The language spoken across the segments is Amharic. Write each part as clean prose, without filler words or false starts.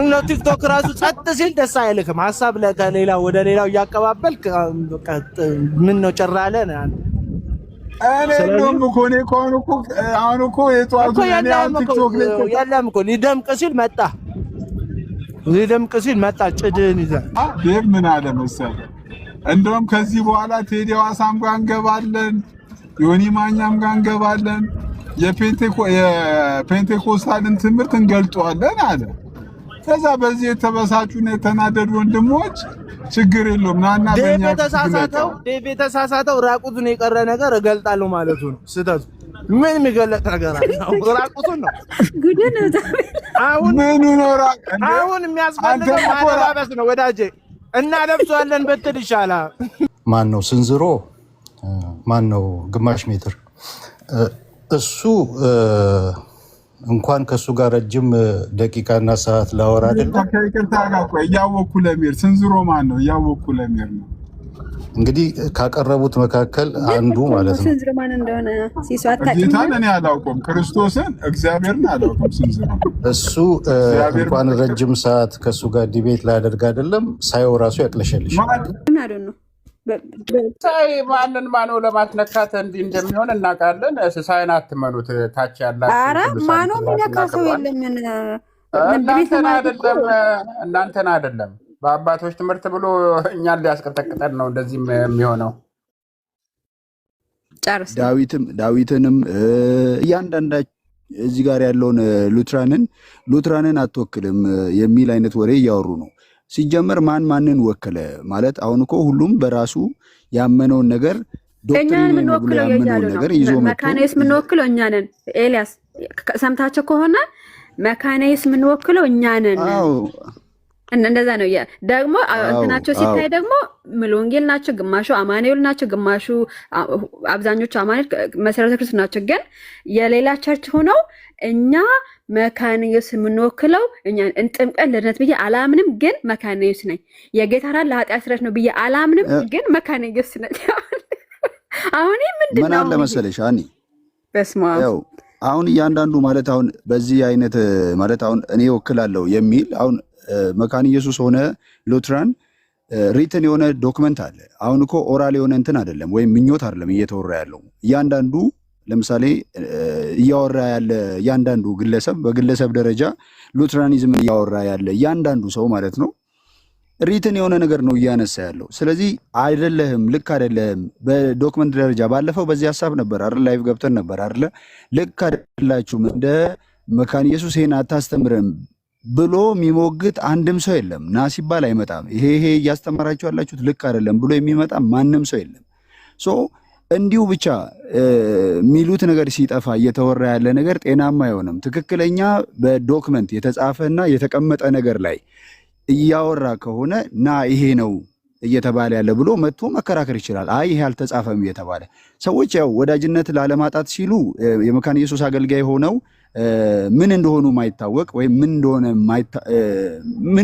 ነው ቲክቶክ ራሱ ጸጥ ሲል ደስ አይልክም። ሐሳብ ለሌላ ወደ ሌላው ያቀባበልክ በቃ ምን ነው ጭራለ ነው እኔ እኮ አሁን እኮ የጧቱ ቲክቶክ ላይ ያለም እኮ ሊደምቅ ሲል መጣ ጭድን ይዘ ደም ምን አለ መሰለህ እንደውም ከዚህ በኋላ ቴዲ ሐዋሳም ጋር እንገባለን ዮኒ ማኛም ጋር እንገባለን የፔንቴኮስታልን ትምህርት እንገልጠዋለን አለ። ከዛ በዚህ የተበሳጩና የተናደዱ ወንድሞች ችግር የለውም ናና በእኛ የተሳሳተው ራቁቱን የቀረ ነገር እገልጣለሁ ማለቱ ነው ስተቱ። ምን የሚገለጥ ነገር አለ? ራቁቱን ነው ጉድን አሁን የሚያስፈልገው ማለባበስ ነው ወዳጄ። እና ለብሷለን በትል ይሻላል። ማን ነው ስንዝሮ? ማን ነው ግማሽ ሜትር? እሱ እንኳን ከሱ ጋር ረጅም ደቂቃና ሰዓት ላወራ አይደለም። ይቅርታ ጋር እያወኩ ለሚር ስንዝሮ ማን ነው? እያወኩ ለሚር ነው እንግዲህ ካቀረቡት መካከል አንዱ ማለት ነው። ስንዝሮ ማን እንደሆነ ሲሷታ ጌታን እኔ አላውቅም፣ ክርስቶስን እግዚአብሔርን አላውቅም። ስንዝሮ እሱ እንኳን ረጅም ሰዓት ከሱ ጋር ዲቤት ላደርግ አይደለም ሳይው ራሱ ያቅለሸልሽ ማለት ነው። ሳይ ማንን ማነው ለማስነካት እንዲህ እንደሚሆን እናውቃለን። ሳይን አትመኑት። ታች ያላችሁ ኧረ ማነው የሚነካው የለም። እናንተን አይደለም በአባቶች ትምህርት ብሎ እኛን ሊያስቀጠቅጠን ነው እንደዚህ የሚሆነው። ጨርስ ዳዊትንም እያንዳንዳችሁ እዚህ ጋር ያለውን ሉትራንን አትወክልም የሚል አይነት ወሬ እያወሩ ነው። ሲጀመር ማንን ወከለ ማለት አሁን እኮ ሁሉም በራሱ ያመነውን ነገር ዶክትሪን ነው ብሎ ያመነውን ነገር ይዞ መጥቶ መካኒስ ምን ወክለው እኛ ነን። ኤልያስ ሰምታችሁ ከሆነ መካኒስ ምን ወክለው እኛ ነን። አዎ እንደዛ ነው። ደግሞ እንትናቸው ሲታይ ደግሞ ሙሉ ወንጌል ናቸው፣ ግማሹ አማኑኤል ናቸው፣ ግማሹ አብዛኞቹ አማኑኤል መሰረተ ክርስቶስ ናቸው። ግን የሌላ ቸርች ሆነው እኛ መካኒስ የምንወክለው እኛ እንጥምቀን ለድነት ብዬ አላምንም፣ ግን መካኒስ ነኝ። የጌታ ራስ ለኃጢአት ስርየት ነው ብዬ አላምንም፣ ግን መካኒስ ነኝ። አሁን ምንድን ነው ምን አለ መሰለሽ አኒ በስማ ያው አሁን እያንዳንዱ ማለት አሁን በዚህ አይነት ማለት አሁን እኔ ወክላለሁ የሚል አሁን መካኒ ኢየሱስ ሆነ ሉትራን ሪትን የሆነ ዶክመንት አለ። አሁን እኮ ኦራል የሆነ እንትን አይደለም ወይም ምኞት አይደለም እየተወራ ያለው። እያንዳንዱ ለምሳሌ እያወራ ያለ እያንዳንዱ ግለሰብ በግለሰብ ደረጃ ሉትራኒዝም እያወራ ያለ እያንዳንዱ ሰው ማለት ነው ሪትን የሆነ ነገር ነው እያነሳ ያለው። ስለዚህ አይደለህም፣ ልክ አይደለህም በዶክመንት ደረጃ ባለፈው በዚህ ሐሳብ ነበር አይደል ላይቭ ገብተን ነበር አይደል ልክ አይደላችሁም እንደ መካኒ ኢየሱስ ይሄን አታስተምርም ብሎ የሚሞግት አንድም ሰው የለም። ና ሲባል አይመጣም። ይሄ እያስተማራችሁ ያላችሁት ልክ አይደለም ብሎ የሚመጣ ማንም ሰው የለም። ሶ እንዲሁ ብቻ ሚሉት ነገር ሲጠፋ እየተወራ ያለ ነገር ጤናማ አይሆንም። ትክክለኛ በዶክመንት የተጻፈና የተቀመጠ ነገር ላይ እያወራ ከሆነ ና ይሄ ነው እየተባለ ያለ ብሎ መጥቶ መከራከር ይችላል። አይ ይሄ አልተጻፈም እየተባለ ሰዎች ያው ወዳጅነት ላለማጣት ሲሉ የመካነ ኢየሱስ አገልጋይ ሆነው ምን እንደሆኑ ማይታወቅ ወይ ምን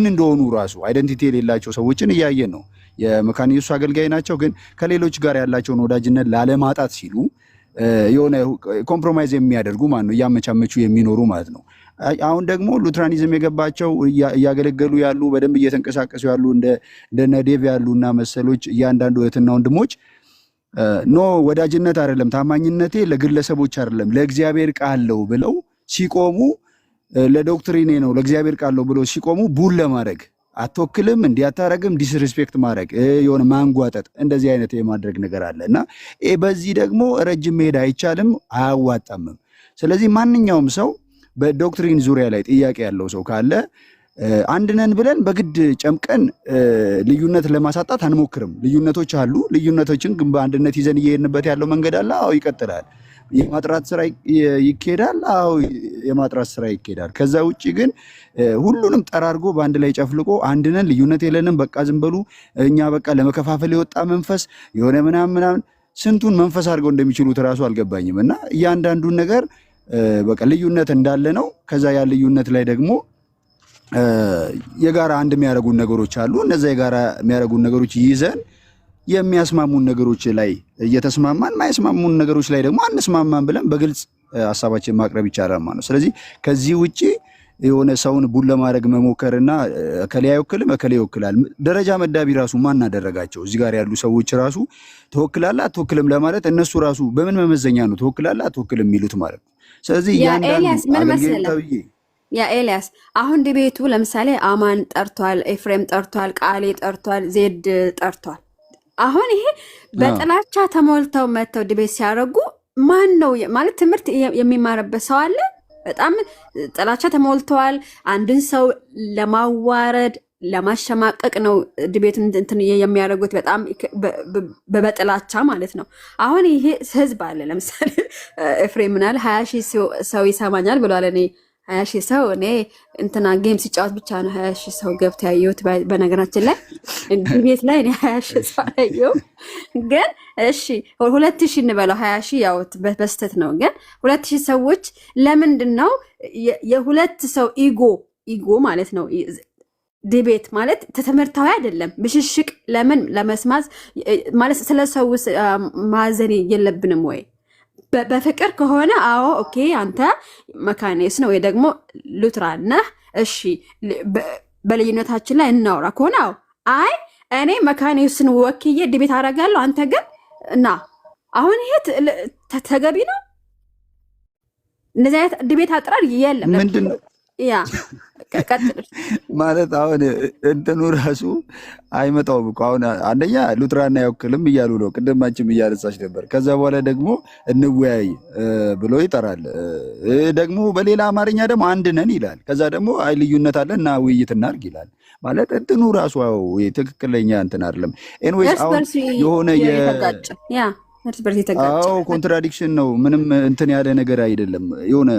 እንደሆኑ ራሱ አይደንቲቲ የሌላቸው ሰዎችን እያየን ነው። የመካነ ኢየሱስ አገልጋይ ናቸው፣ ግን ከሌሎች ጋር ያላቸውን ወዳጅነት ላለማጣት ሲሉ የሆነ ኮምፕሮማይዝ የሚያደርጉ ማለት ነው፣ እያመቻመቹ የሚኖሩ ማለት ነው። አሁን ደግሞ ሉትራኒዝም የገባቸው እያገለገሉ ያሉ በደንብ እየተንቀሳቀሱ ያሉ እንደ ዴቭ ያሉና መሰሎች እያንዳንዱ እህትና ወንድሞች ኖ ወዳጅነት አይደለም ታማኝነቴ ለግለሰቦች አይደለም ለእግዚአብሔር ቃል ነው ብለው ሲቆሙ ለዶክትሪኔ ነው ለእግዚአብሔር ቃል ነው ብለው ሲቆሙ ቡል ለማድረግ አትወክልም እንዲያታረግም ዲስሪስፔክት ማድረግ የሆነ ማንጓጠጥ እንደዚህ አይነት የማድረግ ነገር አለ እና በዚህ ደግሞ ረጅም መሄድ አይቻልም አያዋጣምም። ስለዚህ ማንኛውም ሰው በዶክትሪን ዙሪያ ላይ ጥያቄ ያለው ሰው ካለ አንድ ነን ብለን በግድ ጨምቀን ልዩነት ለማሳጣት አንሞክርም። ልዩነቶች አሉ። ልዩነቶችን ግን በአንድነት ይዘን እየሄድንበት ያለው መንገድ አለ። አዎ ይቀጥላል። የማጥራት ስራ ይኬዳል። አዎ የማጥራት ስራ ይኬዳል። ከዛ ውጪ ግን ሁሉንም ጠራርጎ በአንድ ላይ ጨፍልቆ አንድ ነን ልዩነት የለንም በቃ ዝም በሉ እኛ በቃ ለመከፋፈል የወጣ መንፈስ የሆነ ምናምን ስንቱን መንፈስ አድርገው እንደሚችሉት ራሱ አልገባኝም። እና እያንዳንዱን ነገር በቃ ልዩነት እንዳለ ነው። ከዛ ያ ልዩነት ላይ ደግሞ የጋራ አንድ የሚያደርጉን ነገሮች አሉ። እነዛ የጋራ የሚያደርጉን ነገሮች ይዘን የሚያስማሙን ነገሮች ላይ እየተስማማን ማይስማሙን ነገሮች ላይ ደግሞ አንስማማን ብለን በግልጽ ሐሳባችን ማቅረብ ይቻላል ማለት ነው። ስለዚህ ከዚህ ውጪ የሆነ ሰውን ቡል ለማድረግ መሞከርና እከሌ አይወክልም እከሌ ይወክላል። ደረጃ መዳቢ ራሱ ማን አደረጋቸው? እዚህ ጋር ያሉ ሰዎች ራሱ ትወክላለህ አትወክልም ለማለት እነሱ ራሱ በምን መመዘኛ ነው ትወክላለህ አትወክልም የሚሉት ማለት ነው። ስለዚህ ያ ኤልያስ አሁን ዲቤቱ ለምሳሌ አማን ጠርቷል፣ ኤፍሬም ጠርቷል፣ ቃሌ ጠርቷል፣ ዜድ ጠርቷል። አሁን ይሄ በጥላቻ ተሞልተው መተው ዲቤት ሲያደርጉ ማን ነው ማለት ትምህርት የሚማርበት ሰው አለ? በጣም ጥላቻ ተሞልተዋል። አንድን ሰው ለማዋረድ ለማሸማቀቅ ነው ዲቤት እንትን የሚያደርጉት በጣም በጥላቻ ማለት ነው። አሁን ይሄ ህዝብ አለ ለምሳሌ ኤፍሬም ምናል 20 ሺህ ሰው ይሰማኛል ብሏል። እኔ 20 ሺህ ሰው እኔ እንትና ጌም ሲጫወት ብቻ ነው 20 ሺህ ሰው ገብቶ ያየሁት። በነገራችን ላይ ዲቤት ላይ እኔ 20 ሺህ ሰው አየሁ። ግን እሺ 2000 እንበለው 20 ሺህ ያው በስተት ነው። ግን 2000 ሰዎች ለምንድን ነው የሁለት ሰው ኢጎ ማለት ነው? ዲቤት ማለት ትምህርታዊ አይደለም፣ ብሽሽቅ ለምን ለመስማት ማለት ስለሰው ማዘን የለብንም ወይ? በፍቅር ከሆነ አዎ ኦኬ አንተ መካኒስ ነው ወይ ደግሞ ሉትራን ነህ፣ እሺ በልዩነታችን ላይ እናውራ ከሆነ አዎ አይ እኔ መካኒስን ወክዬ ዲቤት አደርጋለሁ አንተ ግን እና አሁን ይሄ ተገቢ ነው? እንደዚህ አይነት ዲቤት አጥራር የለም። ምንድነው ያ ቀጥል ማለት አሁን እንትኑ ራሱ አይመጣውም እኮ አሁን አንደኛ ሉትራን አይወክልም እያሉ ነው። ቅድማችም እያነሳች ነበር። ከዛ በኋላ ደግሞ እንወያይ ብሎ ይጠራል። ደግሞ በሌላ አማርኛ ደግሞ አንድ ነን ይላል። ከዛ ደግሞ አይ ልዩነት አለ እና ውይይት እናድርግ ይላል። ማለት እንትኑ ራሱ ትክክለኛ እንትን አይደለም። ኤንዌይስ አሁን የሆነ ኮንትራዲክሽን ነው። ምንም እንትን ያለ ነገር አይደለም። የሆነ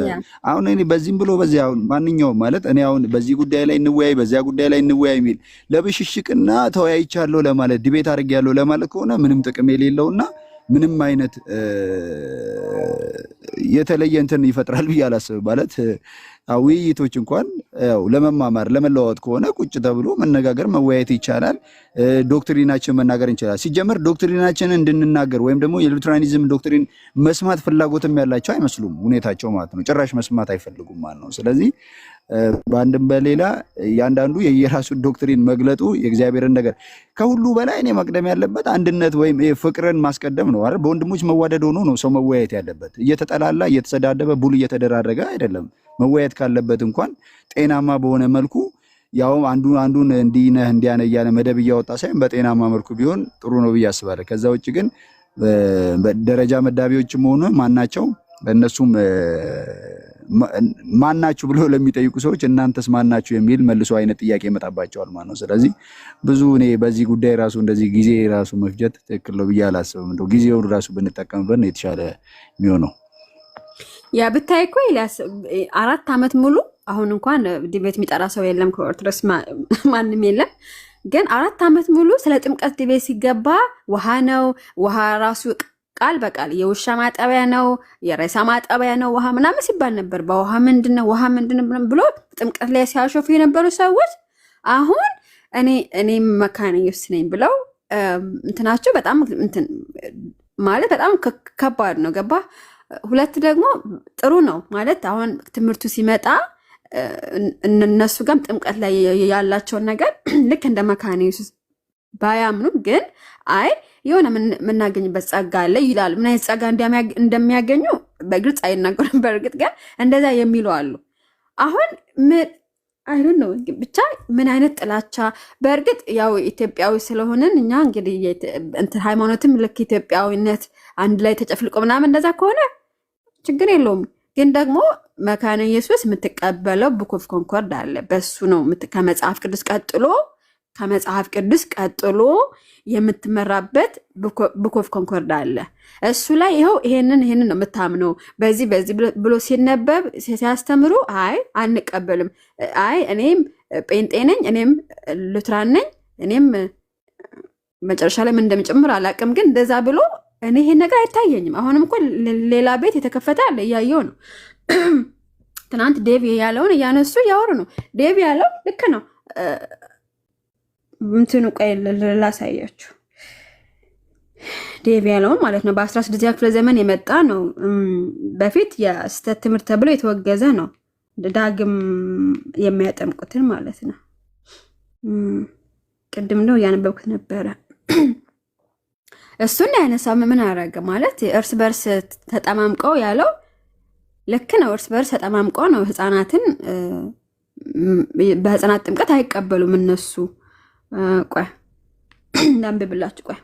አሁን እኔ በዚህም ብሎ በዚህ አሁን ማንኛውም ማለት እኔ አሁን በዚህ ጉዳይ ላይ እንወያይ በዚያ ጉዳይ ላይ እንወያይ የሚል ለብሽሽቅና ተወያይቻለሁ ለማለት ዲቤት አድርጌያለሁ ለማለት ከሆነ ምንም ጥቅም የሌለውና ምንም አይነት የተለየ እንትን ይፈጥራል ብዬ አላስብም። ማለት ውይይቶች እንኳን ያው ለመማማር ለመለዋወጥ ከሆነ ቁጭ ተብሎ መነጋገር መወያየት ይቻላል። ዶክትሪናችን መናገር እንችላለን። ሲጀመር ዶክትሪናችንን እንድንናገር ወይም ደግሞ የሉትራኒዝም ዶክትሪን መስማት ፍላጎትም ያላቸው አይመስሉም ሁኔታቸው ማለት ነው። ጭራሽ መስማት አይፈልጉም ማለት ነው። ስለዚህ በአንድም በሌላ ያንዳንዱ የየራሱን ዶክትሪን መግለጡ የእግዚአብሔርን ነገር ከሁሉ በላይ እኔ መቅደም ያለበት አንድነት ወይም ፍቅርን ማስቀደም ነው አይደል? በወንድሞች መዋደድ ሆኖ ነው ሰው መወያየት ያለበት። እየተጠላላ እየተሰዳደበ ቡል እየተደራረገ አይደለም። መወያየት ካለበት እንኳን ጤናማ በሆነ መልኩ ያው አንዱን እንዲህ ነህ እንዲያ ነህ እያለ መደብ እያወጣ ሳይሆን በጤናማ መልኩ ቢሆን ጥሩ ነው ብዬ አስባለሁ። ከዛ ውጭ ግን ደረጃ መዳቢዎችም ሆነ ማናቸው እነሱም ማናችሁ ብሎ ለሚጠይቁ ሰዎች እናንተስ ማናችሁ የሚል መልሶ አይነት ጥያቄ ይመጣባቸዋል ማለት ነው። ስለዚህ ብዙ እኔ በዚህ ጉዳይ ራሱ እንደዚህ ጊዜ ራሱ መፍጀት ትክክል ነው ብዬ አላስብም። እንደው ጊዜውን ራሱ ብንጠቀምበት ነው የተሻለ የሚሆነው። ያ ብታይ እኮ ኤልያስ 4 ዓመት ሙሉ አሁን እንኳን ዲቤት የሚጠራ ሰው የለም ከኦርቶዶክስ ማንም የለም። ግን 4 ዓመት ሙሉ ስለ ጥምቀት ዲቤት ሲገባ ውሃ ነው ውሃ ራሱ ቃል በቃል የውሻ ማጠቢያ ነው የሬሳ ማጠቢያ ነው ውሃ ምናምን ሲባል ነበር። በውሃ ምንድነው ውሃ ምንድነው ብሎ ጥምቀት ላይ ሲያሾፉ የነበሩ ሰዎች አሁን እኔ መካነ ኢየሱስ ነኝ ብለው እንትናቸው በጣም እንትን ማለት በጣም ከባድ ነው። ገባ ሁለት ደግሞ ጥሩ ነው ማለት አሁን ትምህርቱ ሲመጣ እነሱ ጋርም ጥምቀት ላይ ያላቸውን ነገር ልክ እንደ መካነ ኢየሱስ ባያምኑም ግን አይ የሆነ የምናገኝበት ጸጋ አለ ይላል። ምን አይነት ጸጋ እንደሚያገኙ በግልጽ አይናገሩም። በእርግጥ ግን እንደዛ የሚሉ አሉ። አሁን አይ ዶንት ኖ ብቻ ምን አይነት ጥላቻ። በእርግጥ ያው ኢትዮጵያዊ ስለሆነን እኛ እንግዲህ እንትን ሃይማኖትም ልክ ኢትዮጵያዊነት አንድ ላይ ተጨፍልቆ ምናምን እንደዛ ከሆነ ችግር የለውም። ግን ደግሞ መካነ ኢየሱስ የምትቀበለው ቡክ ኦፍ ኮንኮርድ አለ። በሱ ነው ከመጽሐፍ ቅዱስ ቀጥሎ የምትመራበት ቡክ ኦፍ ኮንኮርድ አለ። እሱ ላይ ይኸው ይሄንን ነው የምታምነው በዚህ ብሎ ሲነበብ ሲያስተምሩ አይ አንቀበልም፣ አይ እኔም ጴንጤ ነኝ፣ እኔም ሉትራን ነኝ፣ እኔም መጨረሻ ላይ ምን እንደምጨምር አላውቅም። ግን እንደዛ ብሎ እኔ ይሄን ነገር አይታየኝም። አሁንም እኮ ሌላ ቤት የተከፈተ አለ እያየው ነው። ትናንት ዴቭ ያለውን እያነሱ እያወሩ ነው። ዴቭ ያለው ልክ ነው። እንትኑ ቆይ ላሳያችሁ። ዴቭ ያለውን ማለት ነው በ16ኛ ክፍለ ዘመን የመጣ ነው። በፊት የስተት ትምህርት ተብሎ የተወገዘ ነው። ዳግም የሚያጠምቁትን ማለት ነው። ቅድም ነው ያነበብኩት ነበረ። እሱን ያነሳው ምን አረገ ማለት እርስ በርስ ተጠማምቀው ያለው ልክ ነው። እርስ በርስ ተጠማምቀው ነው ህፃናትን በህፃናት ጥምቀት አይቀበሉም እነሱ። ቆይ ላንብብላችሁ። ቆይ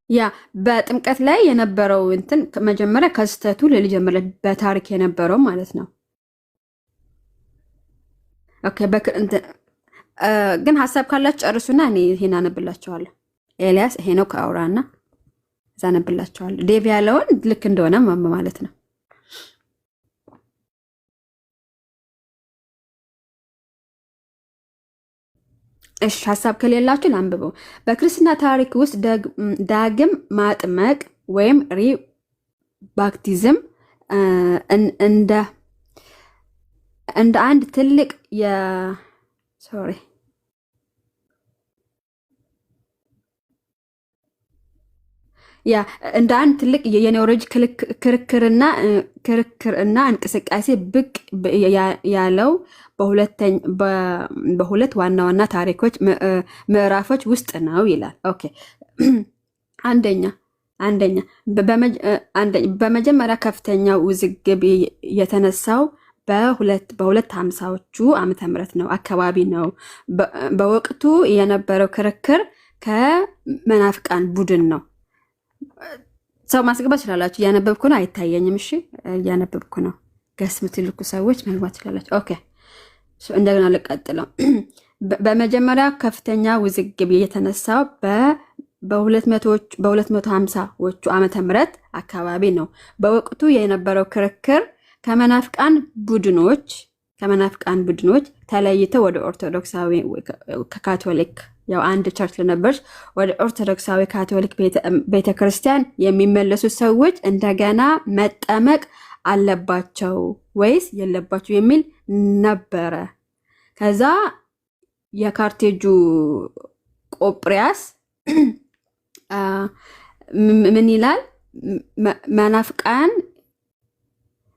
ያ በጥምቀት ላይ የነበረው እንትን መጀመሪያ ከስተቱ ልጀምር በታሪክ የነበረው ማለት ነው። ኦኬ ግን ሐሳብ ካላችሁ ጨርሱና እኔ ይሄን አነብላችኋለሁ። ኤልያስ ይሄ ነው ከአውራና እዛ አነብላችኋለሁ። ዴቭ ያለውን ልክ እንደሆነ ማለት ነው። እሺ ሐሳብ ከሌላችሁ ላንብበው። በክርስትና ታሪክ ውስጥ ዳግም ማጥመቅ ወይም ሪባፕቲዝም እንደ አንድ ትልቅ እንደ አንድ ትልቅ የኔውሮሎጂ ክርክርና እንቅስቃሴ ብቅ ያለው በሁለት ዋና ዋና ታሪኮች ምዕራፎች ውስጥ ነው ይላል። ኦኬ አንደኛ በመጀመሪያ ከፍተኛ ውዝግብ የተነሳው በ250ዎቹ ዓመተ ምህረት ነው አካባቢ ነው። በወቅቱ የነበረው ክርክር ከመናፍቃን ቡድን ነው። ሰው ማስገባት ይችላላችሁ። እያነበብኩ ነው፣ አይታየኝም። እሺ እያነበብኩ ነው። ገስ ምትልኩ ሰዎች መግባት ይችላላችሁ። ኦኬ እንደገና ልቀጥለው። በመጀመሪያ ከፍተኛ ውዝግብ የተነሳው በ250ዎቹ ዓመተ ምህረት አካባቢ ነው። በወቅቱ የነበረው ክርክር ከመናፍቃን ቡድኖች ተለይተው ወደ ኦርቶዶክሳዊ ከካቶሊክ ያው አንድ ቸርች ለነበርሽ ወደ ኦርቶዶክሳዊ ካቶሊክ ቤተክርስቲያን የሚመለሱ ሰዎች እንደገና መጠመቅ አለባቸው ወይስ የለባቸው የሚል ነበረ። ከዛ የካርቴጁ ቆጵሪያስ ምን ይላል?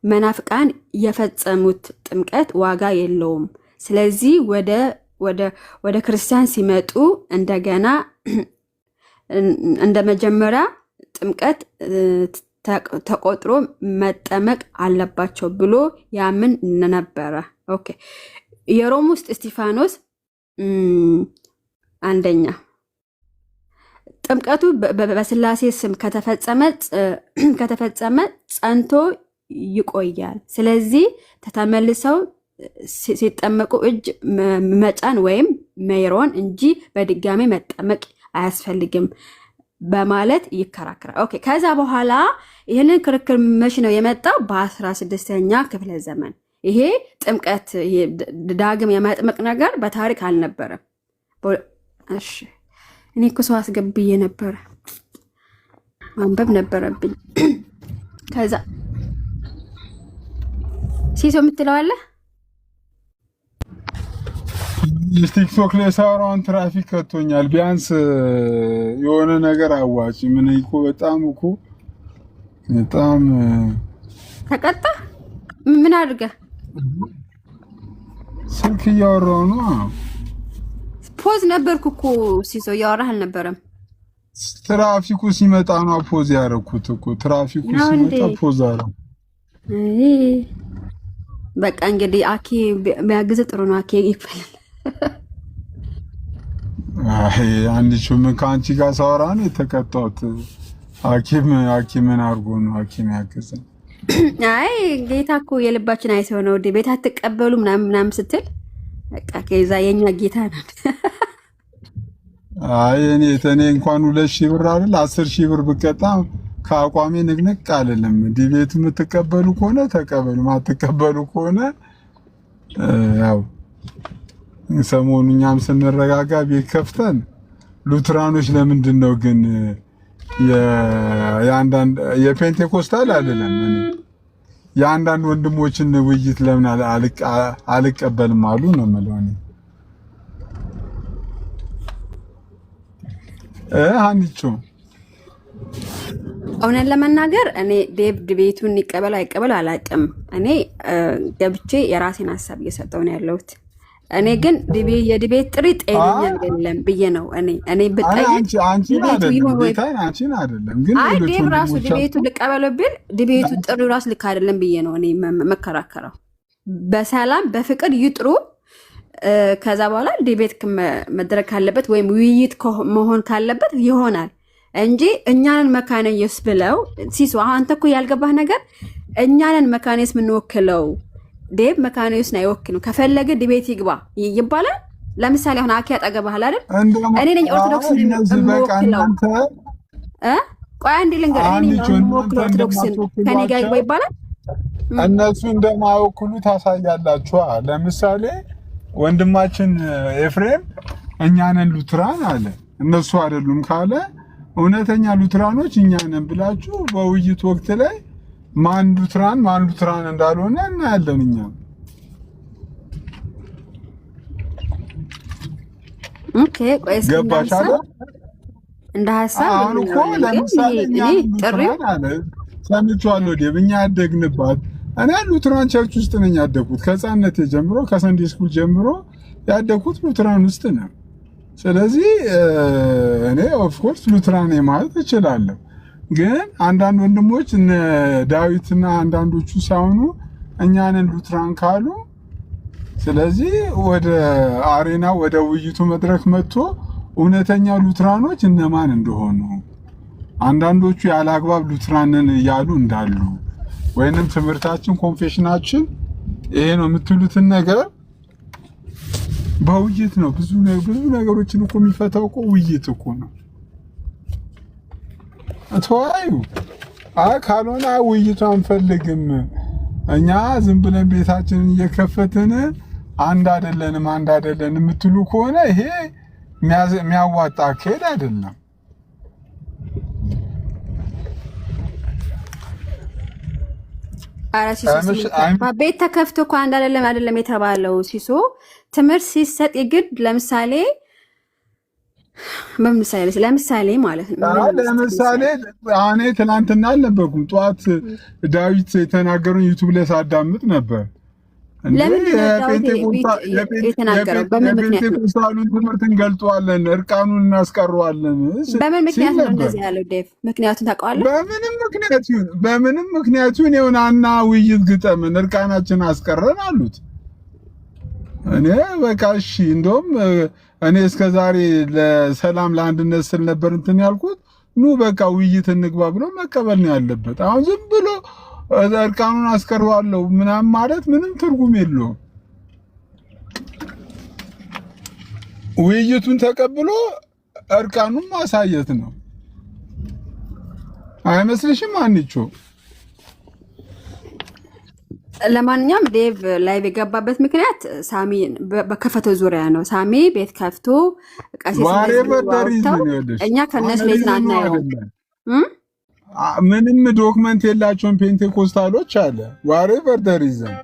መናፍቃን የፈጸሙት ጥምቀት ዋጋ የለውም። ስለዚህ ወደ ክርስቲያን ሲመጡ እንደገና እንደ መጀመሪያ ጥምቀት ተቆጥሮ መጠመቅ አለባቸው ብሎ ያምን ነበረ። ኦኬ የሮም ውስጥ እስጢፋኖስ አንደኛ ጥምቀቱ በስላሴ ስም ከተፈጸመ ጸንቶ ይቆያል። ስለዚህ ተመልሰው ሲጠመቁ እጅ መጫን ወይም ሜሮን እንጂ በድጋሚ መጠመቅ አያስፈልግም በማለት ይከራከራል። ኦኬ ከዛ በኋላ ይህንን ክርክር መች ነው የመጣው? በ16ኛ ክፍለ ዘመን። ይሄ ጥምቀት ዳግም የማጥመቅ ነገር በታሪክ አልነበረም። እሺ እኔ እኮ ሰው አስገብዬ ነበረ ማንበብ ነበረብኝ። ከዛ ሲሶ የምትለዋለህ ቲክቶክ ላይ ሳወራውን ትራፊክ ከቶኛል። ቢያንስ የሆነ ነገር አዋጭ ምን እኮ በጣም ተቀጣ። ምን አድርገህ? ስልክ እያወራሁ ነው። ፖዝ ነበርኩ እኮ ሲሶ እያወራህ አልነበረም። ትራፊኩ ሲመጣ ነው ፖዝ ያደረኩት እኮ። ትራፊኩ ሲመጣ ፖዝ አደረኩ። በቃ እንግዲህ አኬ ቢያግዝ ጥሩ ነው። አኬ ይፈላል። አይ አንድ ሹም ከአንቺ ጋር ሳወራ ነው የተቀጣሁት። ሐኪምን አድርጎ ነው ሐኪም ያገዘኝ። አይ ጌታ እኮ የልባችን አይሰው ነው። ቤት አትቀበሉ ምናምን ስትል በቃ ከዛ የኛ ጌታ ነው። አይ እኔ እንኳን 2000 ብር አይደል 10,000 ብር ብቀጣ ከአቋሜ ንቅንቅ አይደለም። ዲቤቱ የምትቀበሉ ከሆነ ተቀበሉ፣ ማትቀበሉ ከሆነ ያው ሰሞኑን እኛም ስንረጋጋ ቤት ከፍተን ሉትራኖች ለምንድን ነው ግን የፔንቴኮስታል አይደለም እኔ የአንዳንድ ወንድሞችን ውይይት ለምን አልቀበልም አሉ ነው የምለው እኔ። አንቺ እውነት ለመናገር እኔ ዴቭ ዲቤቱን ይቀበል አይቀበል አላውቅም። እኔ ገብቼ የራሴን ሀሳብ እየሰጠው ነው ያለሁት። እኔ ግን የዲቤት ጥሪ ጤነኛ አይደለም ብዬ ነው እኔ ብጠይቅ ዲቤቱ ይሁን ወይ አንቺን አይደለም ግን ዴቭ ራሱ ዲቤቱ ልቀበለው ብል ዲቤቱ ጥሪ ራሱ ልክ አይደለም ብዬ ነው እኔ መከራከረው። በሰላም በፍቅር ይጥሩ። ከዛ በኋላ ዲቤት መድረግ ካለበት ወይም ውይይት መሆን ካለበት ይሆናል እንጂ እኛንን መካነ ኢየሱስ ብለው ሲሱ አንተ እኮ ያልገባህ ነገር እኛንን መካነ ኢየሱስ የምንወክለው ዴቭ መካነ ኢየሱስን አይወክልም። ከፈለገ ዲቤት ይግባ ይባላል። ለምሳሌ አሁን አኪ ያጠገብሃል አይደል? እኔ ነኝ ኦርቶዶክስ የምወክለው ቆይ አንዴ ልንገርህ። እኔ ነኝ የምወክለው ኦርቶዶክስን ከኔ ጋር ይግባ ይባላል። እነሱ እንደማይወክሉ ታሳያላችሁ። ለምሳሌ ወንድማችን ኤፍሬም እኛንን ሉትራን አለ፣ እነሱ አይደሉም ካለ እውነተኛ ሉትራኖች እኛንን ብላችሁ በውይይት ወቅት ላይ ማን ሉትራን እንዳልሆነ እናያለን። እኛ ኦኬ ቆይ ገባሽ አይደል? እንደ ሐሳብ አሁን እኮ ለምሳሌ ጥሪው ሰምቻለሁ። እኛ ያደግንባት እኔ ሉትራን ቸርች ውስጥ ነኝ ያደግኩት። ከሕፃንነቴ ጀምሮ ከሰንዴ ስኩል ጀምሮ ያደግኩት ሉትራን ውስጥ ነው። ስለዚህ እኔ ኦፍ ኮርስ ሉትራን ማለት እችላለሁ። ግን አንዳንድ ወንድሞች እነ ዳዊትና አንዳንዶቹ ሳይሆኑ እኛንን ሉትራን ካሉ ስለዚህ ወደ አሬና ወደ ውይይቱ መድረክ መጥቶ እውነተኛ ሉትራኖች እነማን እንደሆኑ አንዳንዶቹ ያለ አግባብ ሉትራንን እያሉ እንዳሉ ወይንም ትምህርታችን ኮንፌሽናችን ይሄ ነው የምትሉትን ነገር በውይይት ነው። ብዙ ነገሮችን እኮ የሚፈታው እኮ ውይይት እኮ ነው። ተወያዩ። ካልሆነ ውይይቱ አንፈልግም እኛ ዝም ብለን ቤታችንን እየከፈትን አንድ አይደለንም የምትሉ ከሆነ ይሄ የሚያዋጣ አካሄድ አይደለም። አራ ሲሶ ቤት ተከፍቶ እኮ አንድ አይደለም የተባለው ሲሶ ትምህርት ሲሰጥ ይግድ ለምሳሌ ለምሳሌ ማለት ነው። ለምሳሌ እኔ ትናንትና አልነበርኩም። ጠዋት ዳዊት የተናገረውን ዩቲዩብ ላይ ሳዳምጥ ነበር። ለምን የተናገረው? በምን ምክንያት ነው? ትምህርት እንገልጠዋለን፣ እርቃኑን እናስቀረዋለን። በምን ምክንያት ነው እንደዚህ ያለው ዴቭ? ምክንያቱን ታውቀዋለህ? በምንም ምክንያት ይሁን የሆነና ውይይት ግጠምን እርቃናችን አስቀረን አሉት። እኔ በቃ እሺ፣ እንደውም እኔ እስከዛሬ ለሰላም ለአንድነት ስል ነበር እንትን ያልኩት። ኑ በቃ ውይይት እንግባ ብሎ መቀበል ነው ያለበት። አሁን ዝም ብሎ እርቃኑን አስቀረዋለሁ ምናምን ማለት ምንም ትርጉም የለውም። ውይይቱን ተቀብሎ እርቃኑን ማሳየት ነው። አይመስልሽም አንቺ? ለማንኛውም ዴቭ ላይቭ የገባበት ምክንያት ሳሚ በከፈተው ዙሪያ ነው። ሳሚ ቤት ከፍቶ እኛ ከነሱ ላይ እናናየው ምንም ዶክመንት የላቸውም ፔንቴኮስታሎች አለ ዋሬቨር ደሪዝም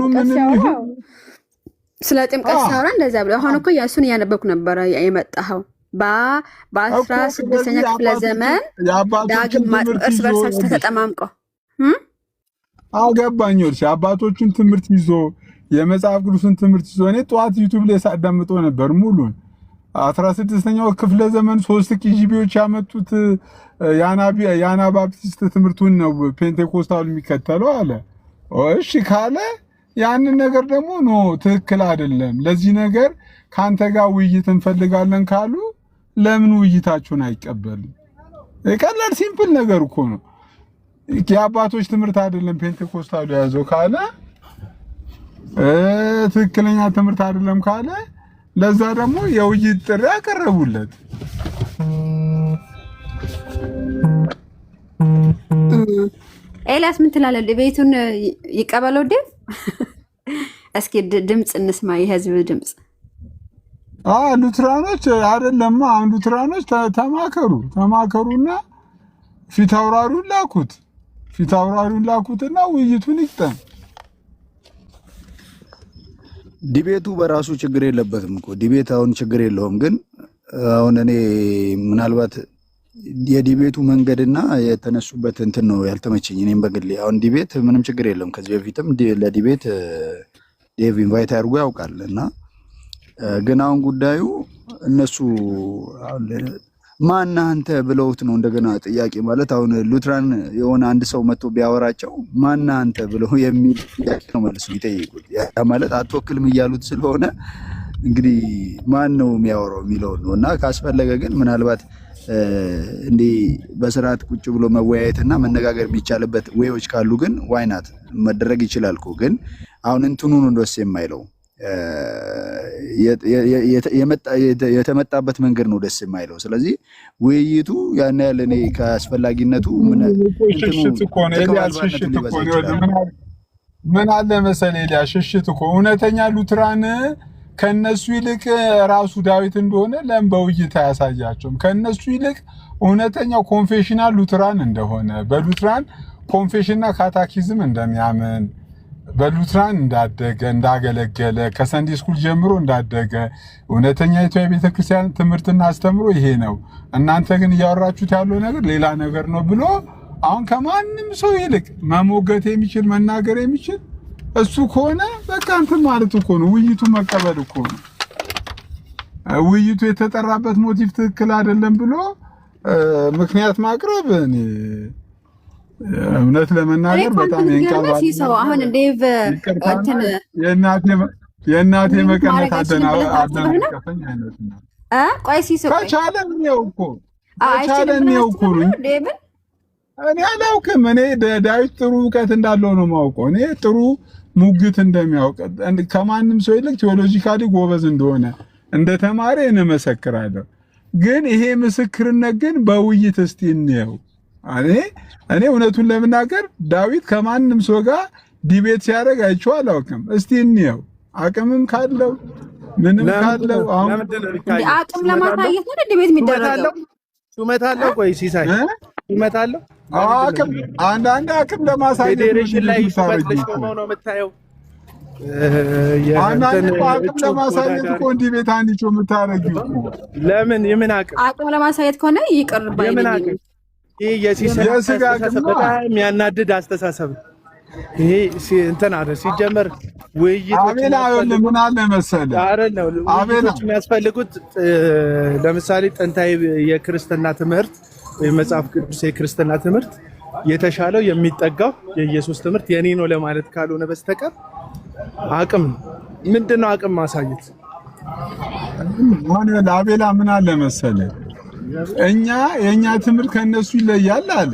ምንም ይሁን ስለ ጥምቀት ሳውራ እንደዛ ብሎ አሁን እኮ እሱን እያነበብኩ ነበረ የመጣኸው በ16ኛ ክፍለ ዘመን ዳግም እርስ በርሳቸው ተጠማምቀው አገባኞች አባቶቹን ትምህርት ይዞ የመጽሐፍ ቅዱስን ትምህርት ይዞ እኔ ጠዋት ዩቲዩብ ላይ ሳዳምጦ ነበር ሙሉን 16ኛው ክፍለ ዘመን 3 ቂጂቢዎች ያመጡት ያና ባፕቲስት ትምህርቱን ነው ፔንቴኮስታል የሚከተለው አለ። እሺ ካለ ያንን ነገር ደግሞ ነው ትክክል አይደለም፣ ለዚህ ነገር ካንተ ጋር ውይይት እንፈልጋለን ካሉ ለምን ውይይታችሁን አይቀበልም? የቀላል ሲምፕል ነገር እኮ ነው። የአባቶች ትምህርት አይደለም ፔንቴኮስታሉ ያዘው ካለ ትክክለኛ ትምህርት አይደለም ካለ ለዛ ደግሞ የውይይት ጥሪ ያቀረቡለት። ኤልያስ ምን ትላለህ? ቤቱን ይቀበለው ዴቭ? እስኪ ድምፅ እንስማ፣ የህዝብ ድምፅ። ሉትራኖች አይደለም አሁን ሉትራኖች ተማከሩና ፊት አውራሪውን ላኩትና ውይይቱን ይቅጠም። ዲቤቱ በራሱ ችግር የለበትም እኮ ዲቤት አሁን ችግር የለውም። ግን አሁን እኔ ምናልባት የዲቤቱ መንገድና የተነሱበት እንትን ነው ያልተመቸኝ። እኔም በግሌ አሁን ዲቤት ምንም ችግር የለም። ከዚህ በፊትም ለዲቤት ዴቭ ኢንቫይት አድርጎ ያውቃል እና ግን አሁን ጉዳዩ እነሱ ማን አንተ ብለውት ነው እንደገና ጥያቄ ማለት አሁን ሉትራን የሆነ አንድ ሰው መጥቶ ቢያወራቸው ማን አንተ ብለው የሚል ጥያቄ ነው መልሱ ይጠይቁት። ያ ማለት አትወክልም እያሉት ስለሆነ እንግዲህ ማን ነው የሚያወራው የሚለው ነው እና ካስፈለገ ግን ምናልባት እንዴ በስርዓት ቁጭ ብሎ መወያየትና መነጋገር የሚቻልበት ወይዎች ካሉ ግን ዋይናት መደረግ ይችላል እኮ። ግን አሁን እንትኑ ነው ደስ የማይለው የተመጣበት መንገድ ነው ደስ የማይለው። ስለዚህ ውይይቱ ያን ያህል እኔ ከአስፈላጊነቱ ምን አለ መሰለህ ኤልያስ ሽሽት እኮ እውነተኛ ሉትራን ከነሱ ይልቅ ራሱ ዳዊት እንደሆነ ለምን በውይይት አያሳያቸውም? ከነሱ ይልቅ እውነተኛው ኮንፌሽናል ሉትራን እንደሆነ በሉትራን ኮንፌሽንና ካታኪዝም እንደሚያምን በሉትራን እንዳደገ እንዳገለገለ ከሰንዴ ስኩል ጀምሮ እንዳደገ እውነተኛ የኢትዮጵያ ቤተክርስቲያን ትምህርትና አስተምሮ ይሄ ነው፣ እናንተ ግን እያወራችሁት ያለው ነገር ሌላ ነገር ነው ብሎ አሁን ከማንም ሰው ይልቅ መሞገት የሚችል መናገር የሚችል እሱ ከሆነ በቃ እንትን ማለት እኮ ነው። ውይይቱ መቀበል እኮ ነው። ውይይቱ የተጠራበት ሞቲቭ ትክክል አይደለም ብሎ ምክንያት ማቅረብ እኔ እውነት ለመናገር በጣም የንቃባል ሲሰው አሁን ዴቭ እንትን የእናቴ መቀነት አደናቀፈኝ አይነት ነው። ቆይ ሲሰው ከቻለን ነው እኮ ዴቭ እኔ አላውቅም። እኔ ዳዊት ጥሩ እውቀት እንዳለው ነው የማውቀው። እኔ ጥሩ ሙግት እንደሚያውቅ ከማንም ሰው ይልቅ ቴዎሎጂካሊ ጎበዝ እንደሆነ እንደተማረ እመሰክራለሁ። ግን ይሄ ምስክርነት ግን በውይይት እስቲ እንየው። እኔ እውነቱን ለመናገር ዳዊት ከማንም ሰው ጋር ዲቤት ሲያደርግ አይቼው አላውቅም። እስቲ እንየው። አቅምም ካለው ምንም ካለው አሁን አቅም ለማሳየት ነው ዲቤት የሚደረገው። ሹመት አለው። ቆይ ሲሳይ ሹመት አለው። አቅም አንዳንድ አቅም ለማሳየት ፌዴሬሽን ላይ ሹመት ለሾመው ነው የምታየው። አንዳንድ አቅም ለማሳየት እኮ እንዲህ ቤት አንቺ የምታረጊው ለምን የምን አቅም ለማሳየት ከሆነ ይቅርባይ የምን አቅም? ይሄ የሲሳይ አስተሳሰብ በጣም የሚያናድድ አስተሳሰብ ነው። ይሄ እንትን አይደል ሲጀመር ውይይቶች አቤላ ምን አለ መሰለህ አይደል ውይይቶች የሚያስፈልጉት ለምሳሌ ጥንታዊ የክርስትና ትምህርት ወይ መጽሐፍ ቅዱስ የክርስትና ትምህርት የተሻለው የሚጠጋው የኢየሱስ ትምህርት የኔ ነው ለማለት ካልሆነ በስተቀር አቅም ምንድነው አቅም ማሳየት? ማን አቤላ ምን አለ መሰለህ የኛ ትምህርት ከነሱ ይለያል አለ።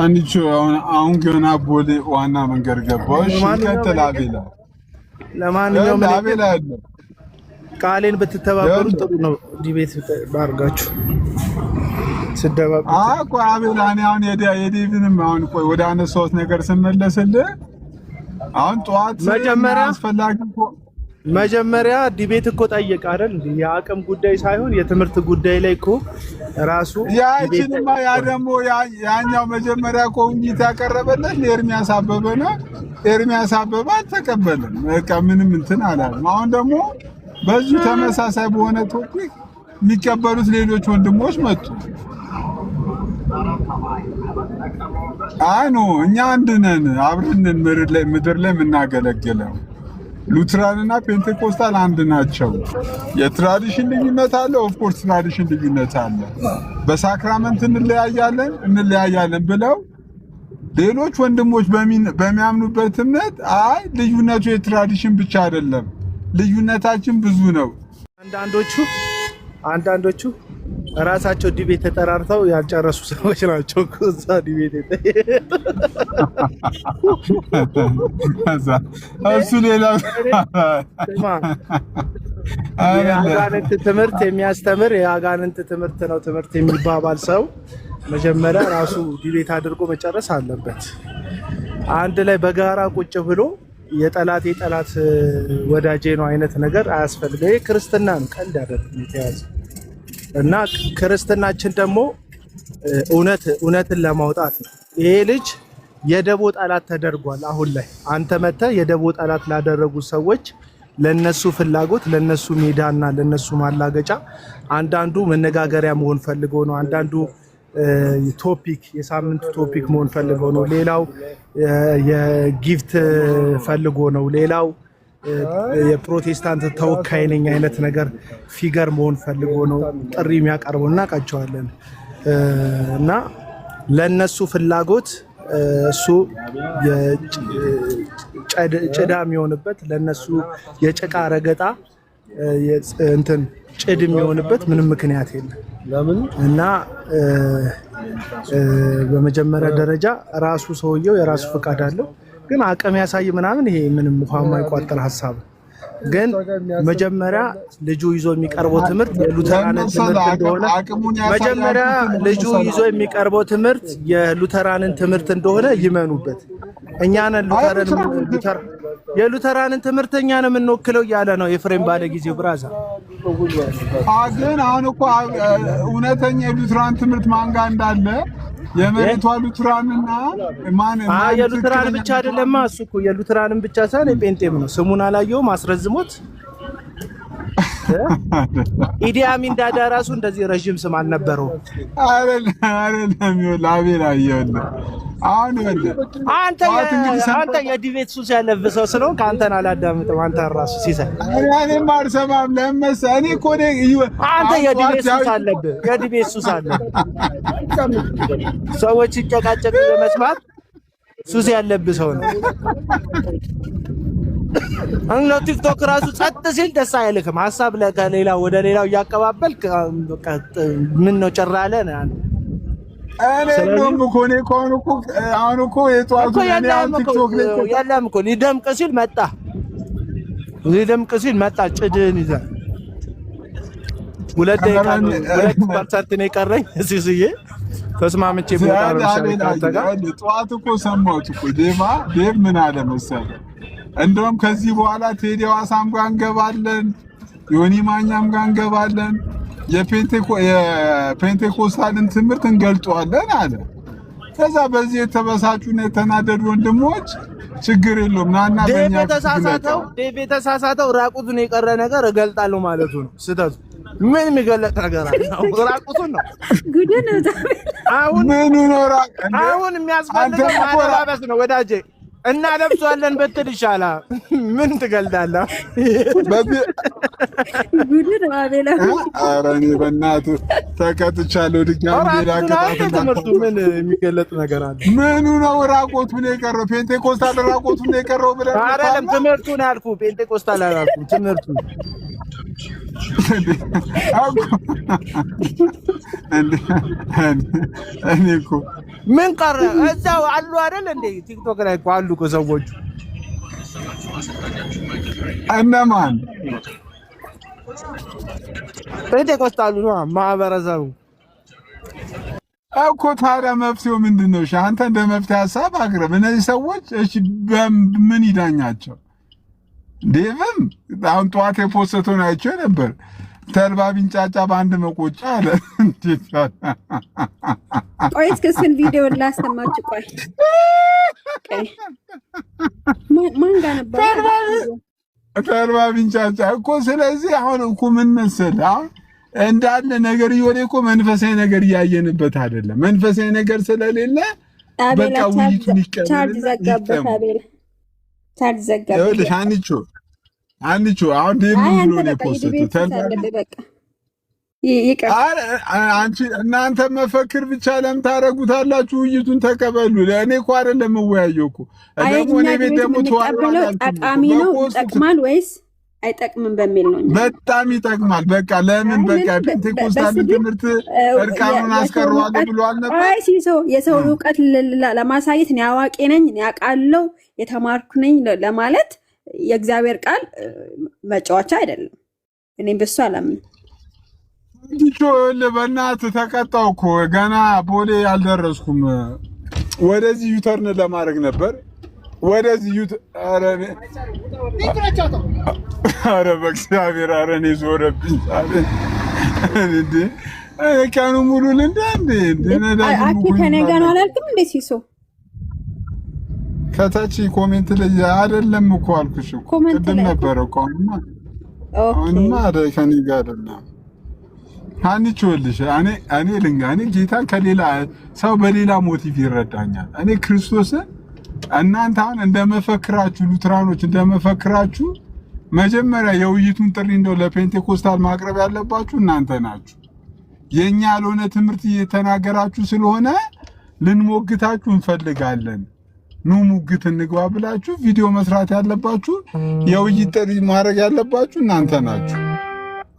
አንቺ አሁን ገና ቦሌ ዋና መንገድ ገባሽ። ቀጥል አቤላ። ለማንኛውም አቤላ ቃሌን ብትተባበሩ ጥሩ ነው። ዲቤት ባርጋችሁ ስደባበሩ አቤላ እኔ አሁን የዴቪንም አሁን ቆይ ወደ አነሳሁት ነገር ስመለስልህ አሁን ጠዋት መጀመሪያ ዲቤት እኮ ጠየቅ አይደል እንዴ? የአቅም ጉዳይ ሳይሆን የትምህርት ጉዳይ ላይ እኮ ራሱ ያቺንማ ያ ደግሞ ያኛው መጀመሪያ እኮ ውይይት ያቀረበለት ለኤርሚያስ አበበ ነው። ኤርሚያስ አበበ አልተቀበለም። በቃ ምንም እንትን አላለም። አሁን ደግሞ በዚህ ተመሳሳይ በሆነ ቶፒክ የሚቀበሉት ሌሎች ወንድሞች መጡ። አኖ እኛ አንድ ነን፣ አብረን ምድር ላይ የምናገለግለው ሉትራንና ፔንቴኮስታል አንድ ናቸው። የትራዲሽን ልዩነት አለ፣ ኦፍኮርስ ትራዲሽን ልዩነት አለ። በሳክራመንት እንለያያለን ብለው ሌሎች ወንድሞች በሚያምኑበት እምነት አይ ልዩነቱ የትራዲሽን ብቻ አይደለም፣ ልዩነታችን ብዙ ነው። አንዳንዶቹ ራሳቸው ዲቤት ተጠራርተው ያልጨረሱ ሰዎች ናቸው። እዛ ዲቤት እሱ ሌላ የአጋንንት ትምህርት የሚያስተምር የአጋንንት ትምህርት ነው ትምህርት የሚባባል ሰው መጀመሪያ ራሱ ዲቤት አድርጎ መጨረስ አለበት። አንድ ላይ በጋራ ቁጭ ብሎ የጠላት ወዳጄ ነው አይነት ነገር አያስፈልግም። ይሄ ክርስትና ነው፣ ቀልድ አይደለም የተያዘ እና ክርስትናችን ደግሞ እውነትን ለማውጣት ነው። ይሄ ልጅ የደቦ ጠላት ተደርጓል። አሁን ላይ አንተ መተህ የደቦ ጠላት ላደረጉ ሰዎች ለነሱ ፍላጎት ለነሱ ሜዳና ለነሱ ማላገጫ አንዳንዱ መነጋገሪያ መሆን ፈልገው ነው። አንዳንዱ ቶፒክ የሳምንቱ ቶፒክ መሆን ፈልገው ነው። ሌላው የጊፍት ፈልጎ ነው። ሌላው የፕሮቴስታንት ተወካይ ነኝ አይነት ነገር ፊገር መሆን ፈልጎ ነው ጥሪ የሚያቀርበው እና ቃቸዋለን እና ለነሱ ፍላጎት እሱ ጭዳ የሚሆንበት ለነሱ የጭቃ ረገጣ እንትን ጭድ የሚሆንበት ምንም ምክንያት የለም እና በመጀመሪያ ደረጃ ራሱ ሰውየው የራሱ ፍቃድ አለው። ግን አቅም ያሳይ ምናምን ይሄ ምንም ውሃ የማይቋጥር ሀሳብ ግን መጀመሪያ ልጁ ይዞ የሚቀርበው ትምህርት የሉተራንን ትምህርት እንደሆነ መጀመሪያ ልጁ ይዞ የሚቀርበው ትምህርት የሉተራንን ትምህርት እንደሆነ ይመኑበት። እኛንን የሉተራንን ትምህርት እኛን የምንወክለው እያለ ነው ኤፍሬም ባለ ጊዜው ብራዛ። ግን አሁን እኮ እውነተኛ የሉተራን ትምህርት ማንጋ እንዳለ የመሬቷ ሉተራንና ማን የሉተራን ብቻ አይደለማ። እሱ እኮ የሉተራንን ብቻ ሳይሆን የጴንጤም ነው። ስሙን አላየውም አስረዝሞት ኢዲ አሚን ዳዳ ራሱ እንደዚህ ረጅም ስም አልነበረው። አይደለም ላቤላ ይኸውልህ አሁን አንተ የዲቤት ሱስ ያለብሰው ስለሆንክ አንተን አላዳምጥም። አንተ ራሱ ሲሳይ እኔም አልሰማም። ለመሰ እኔ እኮ አንተ የዲቤት ሱስ አለብህ። የዲቤት ሱስ አለብህ። ሰዎች ሲጨቃጨቁ ለመስማት ሱስ ያለብህ ሰው ነው። እና ቲክቶክ ራሱ ጸጥ ሲል ደስ አይልክም። ሐሳብ ለከሌላ ወደ ሌላው ያቀባበልክ በቃ ምን ነው ጨራለ ነው አንተ እኔም እኮ ነው አሁን እኮ የጧቱ ቲክቶክ ላይ ያለም እኮ ሊደምቅ ሲል መጣ ጭድን ይዛ ሁለት ፐርሰንት ነው የቀረኝ ሲስዬ ተስማምቼ ቦታ ነው ጧት እኮ ሰማሁት እኮ ዴቭ ምን አለ መሰለህ እንደውም ከዚህ በኋላ ቴዲ ሐዋሳም ጋር እንገባለን፣ ዮኒ ማኛም ጋር እንገባለን፣ የፔንቴኮስታልን ትምህርት እንገልጧለን አለ። ከዛ በዚህ የተበሳጩና የተናደዱ ወንድሞች ችግር የለውም ናና በእኛ የተሳሳተው ራቁቱን የቀረ ነገር እገልጣለሁ ማለቱ ነው ስህተቱ። ምን የሚገለጥ ነገር አለ? ራቁቱን ነው ጉድን አሁን የሚያስፈልገው ማለባበስ ነው ወዳጄ። እና ለብሷለን ብትል ይሻላል። ምን ትገልጣለህ? ጉድ አቤላ። ኧረ እኔ በእናትህ ተቀጥቻለሁ። ድጋሚ ሌላ ቅጣት ትምህርቱ ምን የሚገለጥ ነገር አለ? ምኑ ነው ራቆቱን የቀረው? ፔንቴኮስታል ራቆቱን የቀረው ብለህ አይደለም ትምህርቱን ያልኩህ። ፔንቴኮስታል አላልኩም ትምህርቱ እኔ እኮ ምን ቀረ? እዛው አሉ አይደል እንዴ? ቲክቶክ ላይ እኮ አሉ እኮ ሰዎች። እነማን? ፔንቴኮስታሉ ነው ማህበረሰቡ እኮ። ታዲያ መፍትሄው ምንድን ነው? አንተ እንደ መፍትሄ ሀሳብ አቅርብ። እነዚህ ሰዎች እሺ በምን ይዳኛቸው? ዴቭም አሁን ጠዋት የፖስተውን አይቼው ነበር። ተልባ ቢንጫጫ በአንድ መቆጫ አለ። ቆይ እስከ ቪዲዮ ላሰማችሁ። ቆይ ማን ጋር ነበር ተልባ ቢንጫጫ እኮ። ስለዚህ አሁን እኮ ምን መሰለህ አሁን እንዳለ ነገር ይወደ እኮ መንፈሳዊ ነገር እያየንበት አይደለም። መንፈሳዊ ነገር ስለሌለ በቃ ውይይቱን ይቀበል። ቻርጅ ዘጋበት አቤል ቻርጅ ዘጋበት። ይኸውልሽ አንቺ አሁን ዴቭ ብሎ ነው የፖስተው። አንቺ እናንተ መፈክር ብቻ ለምን ታረጉታላችሁ? ውይይቱን ተቀበሉ። ለእኔ እኮ አይደለም የምወያየው እኮ ደግሞ እኔ ቤት ደግሞ ተዋራላችሁ። ጠቃሚ ነው ይጠቅማል ወይስ አይጠቅምም በሚል ነው። በጣም ይጠቅማል። በቃ ለምን በቃ ፔንቴኮስታል ትምህርት እርቃኑን አስቀረዋለሁ ብሏል ነበር። አይ የሰው ዕውቀት ለማሳየት ነው አዋቂ ነኝ ያውቃለሁ የተማርኩ ነኝ ለማለት የእግዚአብሔር ቃል መጫወቻ አይደለም። እኔም በሱ አላምንም። በእናትህ ተቀጣው እኮ ገና ቦሌ አልደረስኩም። ወደዚህ ዩተርን ለማድረግ ነበር ወደዚህ ኧረ በእግዚአብሔር ኧረ እኔ ዞረብኝ። ቀኑ ሙሉ ልንዳንዴ አኪ ከኔ ጋር ነው አላልክም እንዴ ሲሶ? ከታች ኮሜንት ላይ አይደለም እኮ አልኩሽ እኮ ቅድም ነበር እኮ አሁንማ ከኔ ጋር አይደለም። አንቺ ወልሽ እኔ ልንጋኔ ጌታን ከሌላ ሰው በሌላ ሞቲቭ ይረዳኛል። እኔ ክርስቶስን እናንተ አሁን እንደመፈክራችሁ ሉትራኖች እንደመፈክራችሁ መጀመሪያ የውይይቱን ጥሪ እንደው ለፔንቴኮስታል ማቅረብ ያለባችሁ እናንተ ናችሁ። የኛ ያልሆነ ትምህርት እየተናገራችሁ ስለሆነ ልንሞግታችሁ እንፈልጋለን፣ ኑ ሙግት እንግባ ብላችሁ ቪዲዮ መስራት ያለባችሁ የውይይት ጥሪ ማድረግ ያለባችሁ እናንተ ናችሁ።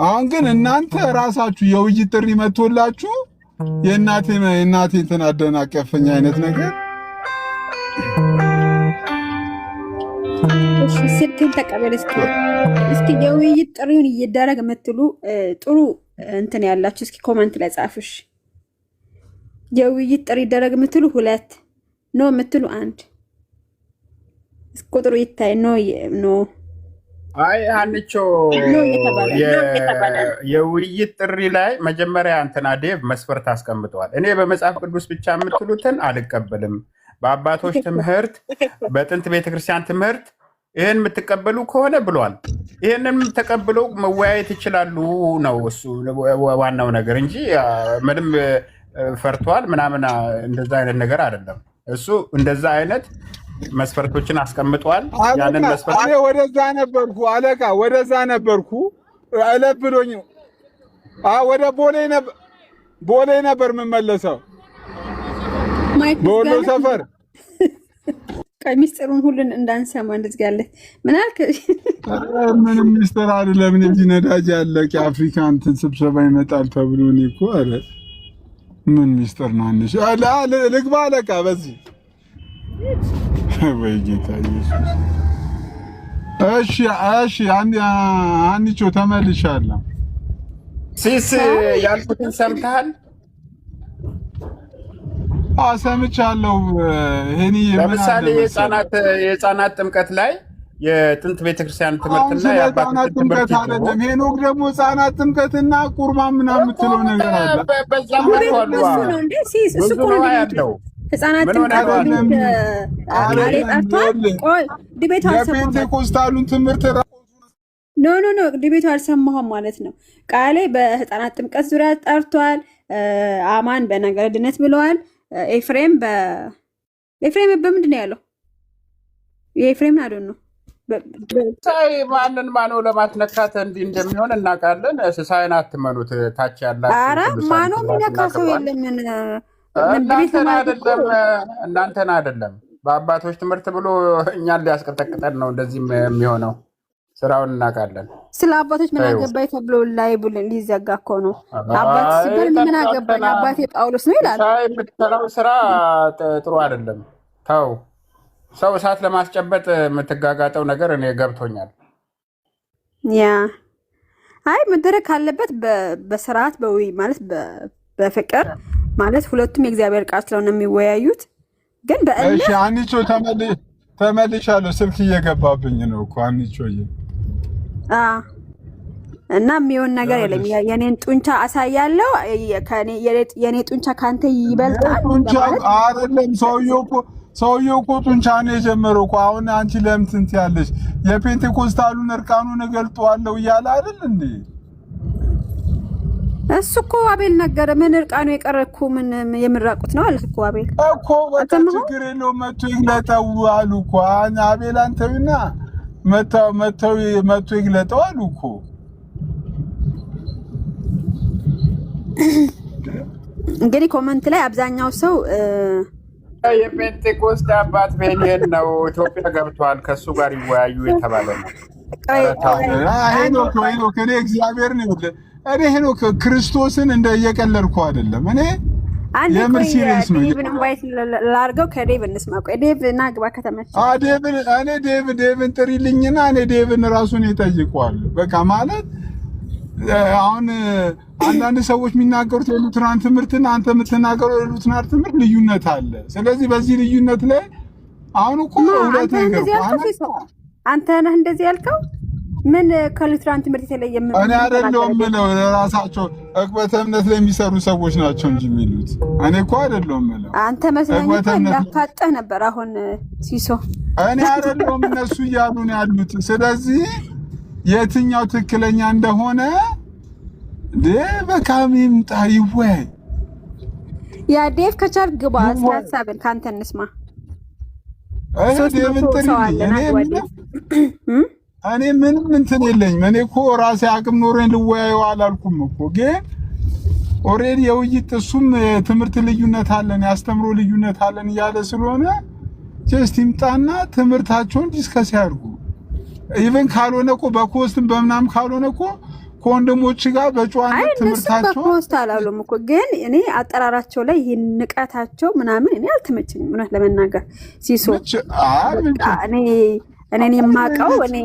አሁን ግን እናንተ ራሳችሁ የውይይት ጥሪ መጥቶላችሁ የእናቴ እንትን አደናቀፈኝ አይነት ነገር። እሺ ስልክን ተቀበል እስኪ የውይይት ጥሪውን እየደረገ የምትሉ ጥሩ እንትን ያላችሁ እስኪ ኮሜንት ላይ ጻፉሽ። የውይይት ጥሪ ይደረግ የምትሉ 2 ኖ የምትሉ 1 ቁጥሩ ይታይ ኖ አይ አንቾ የውይይት ጥሪ ላይ መጀመሪያ እንትና ዴቭ መስፈርት አስቀምጠዋል። እኔ በመጽሐፍ ቅዱስ ብቻ የምትሉትን አልቀበልም፣ በአባቶች ትምህርት፣ በጥንት ቤተክርስቲያን ትምህርት ይሄን የምትቀበሉ ከሆነ ብሏል። ይሄንን ተቀብለው መወያየት ይችላሉ ነው እሱ ዋናው ነገር እንጂ ምንም ፈርቷል ምናምን እንደዛ አይነት ነገር አይደለም። እሱ እንደዛ አይነት መስፈርቶችን አስቀምጧል። ያንን መስፈርት እኔ ወደዛ ነበርኩ አለቃ ወደዛ ነበርኩ አለብሎኝ ወደ ቦሌ ነበር የምመለሰው ቦሎ ሰፈር ሚስጥሩን ሁሉን እንዳንሰማ እንደዚህ ያለ ምን አልክ? ምንም ሚስጥር አይደለም። እንጂ ነዳጅ ያለቀ የአፍሪካ እንትን ስብሰባ ይመጣል ተብሎ እኔ እኮ አለ ምን ሚስጥር ነው አንሽ ልግባ አለቃ በዚህ ወይ ጌታ ኢየሱስ። እሺ አንቺ ተመልሻለሁ። ሲስ ያልኩትን ሰምተሃል? ሰምቻለሁ። እኔ ለምሳሌ የህፃናት ጥምቀት ላይ የጥንት ቤተክርስቲያን ትምህርትና የአባቶች ትምህርት አይደለም። ሄኖክ ደግሞ ህፃናት ጥምቀትና ቁርባን ምናምን የምትለው ነገር አለ። በዛም አልኳል ነው እንዴ ሲስ እሱ እኮ ነው ያለው ህፃናት ጥምቀት ዲቤቱ የፔንቴኮስታሉን ትምህርት ኖ ዲቤቱ አልሰማሁም ማለት ነው። ቃሌ በህፃናት ጥምቀት ዙሪያ ጠርቷል። አማን በነገረ ድነት ብለዋል። ኤፍሬም በምንድን ነው ያለው? የኤፍሬም አይደል ነው ሳይ ማንን ማነው ለማትነካት እንዲህ እንደሚሆን እናውቃለን። ሳይን አትመኑት። ታች ያላችሁ ኧረ ማነው የሚነካ ሰው የለም። እናንተን አይደለም በአባቶች ትምህርት ብሎ እኛን ሊያስቀጠቅጠን ነው እንደዚህ የሚሆነው። ስራውን እናውቃለን። ስለ አባቶች ምን አገባኝ ተብሎ ላይ ብለን ሊዘጋ እኮ ነው። አባት ሲባል ምን አገባኝ አባቴ ጳውሎስ ነው ይላል። የምትሰራው ስራ ጥሩ አይደለም። ተው። ሰው እሳት ለማስጨበጥ የምትጋጋጠው ነገር እኔ ገብቶኛል። ያ አይ መደረግ ካለበት በስርዓት ማለት በፍቅር ማለት ሁለቱም የእግዚአብሔር ቃል ስለሆነ የሚወያዩት ግን በእልህ እሺ አንቺ ተመልሻለሁ። ስልክ እየገባብኝ ነው እኮ አንቺ እና የሚሆን ነገር የለም። የኔን ጡንቻ አሳያለሁ። የኔ ጡንቻ ካንተ ይበልጣል። ጡንቻ አይደለም ሰውየው እኮ ጡንቻ ነው የጀመረው እኮ። አሁን አንቺ ለምን ትንት ያለሽ የፔንቴኮስታሉን እርቃኑን እገልጠዋለሁ እያለ አይደል እንዴ? እሱ እኮ አቤል ነገረ። ምን እርቃኑ የቀረኩ ምን የምራቁት ነው አለ እኮ አቤል እኮ። በቃ ችግር የለውም መጥቶ ይግለጠው አሉ እኮ። አቤል አንተውና መጥቶ ይግለጠው አሉ እኮ። እንግዲህ ኮመንት ላይ አብዛኛው ሰው የፔንቴኮስት አባት ቤኒየን ነው ኢትዮጵያ ገብቷል፣ ከሱ ጋር ይወያዩ የተባለ ነው። ሄኖክ እኔ እግዚአብሔር ነው እኔ ሄኖክ ክርስቶስን እንደየቀለልኩ አይደለም። እኔ የምር ሲሪየስ ነው። ላርገው ከዴቭ እንስማ። ቆይ ዴቭ እና ግባ ከተመቸ ዴቭን ጥሪልኝና እኔ ዴቭን ራሱን ይጠይቀዋል። በቃ ማለት አሁን አንዳንድ ሰዎች የሚናገሩት የሉትራን ትምህርትና አንተ የምትናገረው የሉትራን ትምህርት ልዩነት አለ። ስለዚህ በዚህ ልዩነት ላይ አሁን እኮ ሁለት ነገር አንተ ነህ እንደዚህ ያልከው ምን ከሉትራን ትምህርት የተለየ ምን? እኔ አይደለሁም የምለው ለራሳቸው ዕቅበተ እምነት ላይ የሚሰሩ ሰዎች ናቸው እንጂ የሚሉት እኔ እኮ አይደለሁም የምለው። አንተ መስለኝ እንዳፋጠህ ነበር አሁን ሲሶ። እኔ አይደለሁም እነሱ እያሉ ነው ያሉት። ስለዚህ የትኛው ትክክለኛ እንደሆነ በካም ይምጣ ይወያይ። ያ ዴቭ ከቻል ግባ ሀሳብን ካንተ እንስማ። እኔ ምንም እንትን የለኝም። እኔ እኮ ራሴ አቅም ኖረኝ ልወያየው አላልኩም እኮ። ግን ኦልሬዲ የውይይት እሱም ትምህርት ልዩነት አለን ያስተምሮ ልዩነት አለን እያለ ስለሆነ ጀስት ይምጣና ትምህርታቸውን ዲስከስ ያድርጉ። ኢቨን ካልሆነ እኮ በኮስትም በምናም ካልሆነ እኮ ከወንድሞች ጋር በጨዋነት ትምህርታቸው በኮስት አላሉም እኮ። ግን እኔ አጠራራቸው ላይ ይሄን ንቀታቸው ምናምን እኔ አልተመቸኝም እውነት ለመናገር ሲሶ። እኔ የማውቀው እኔ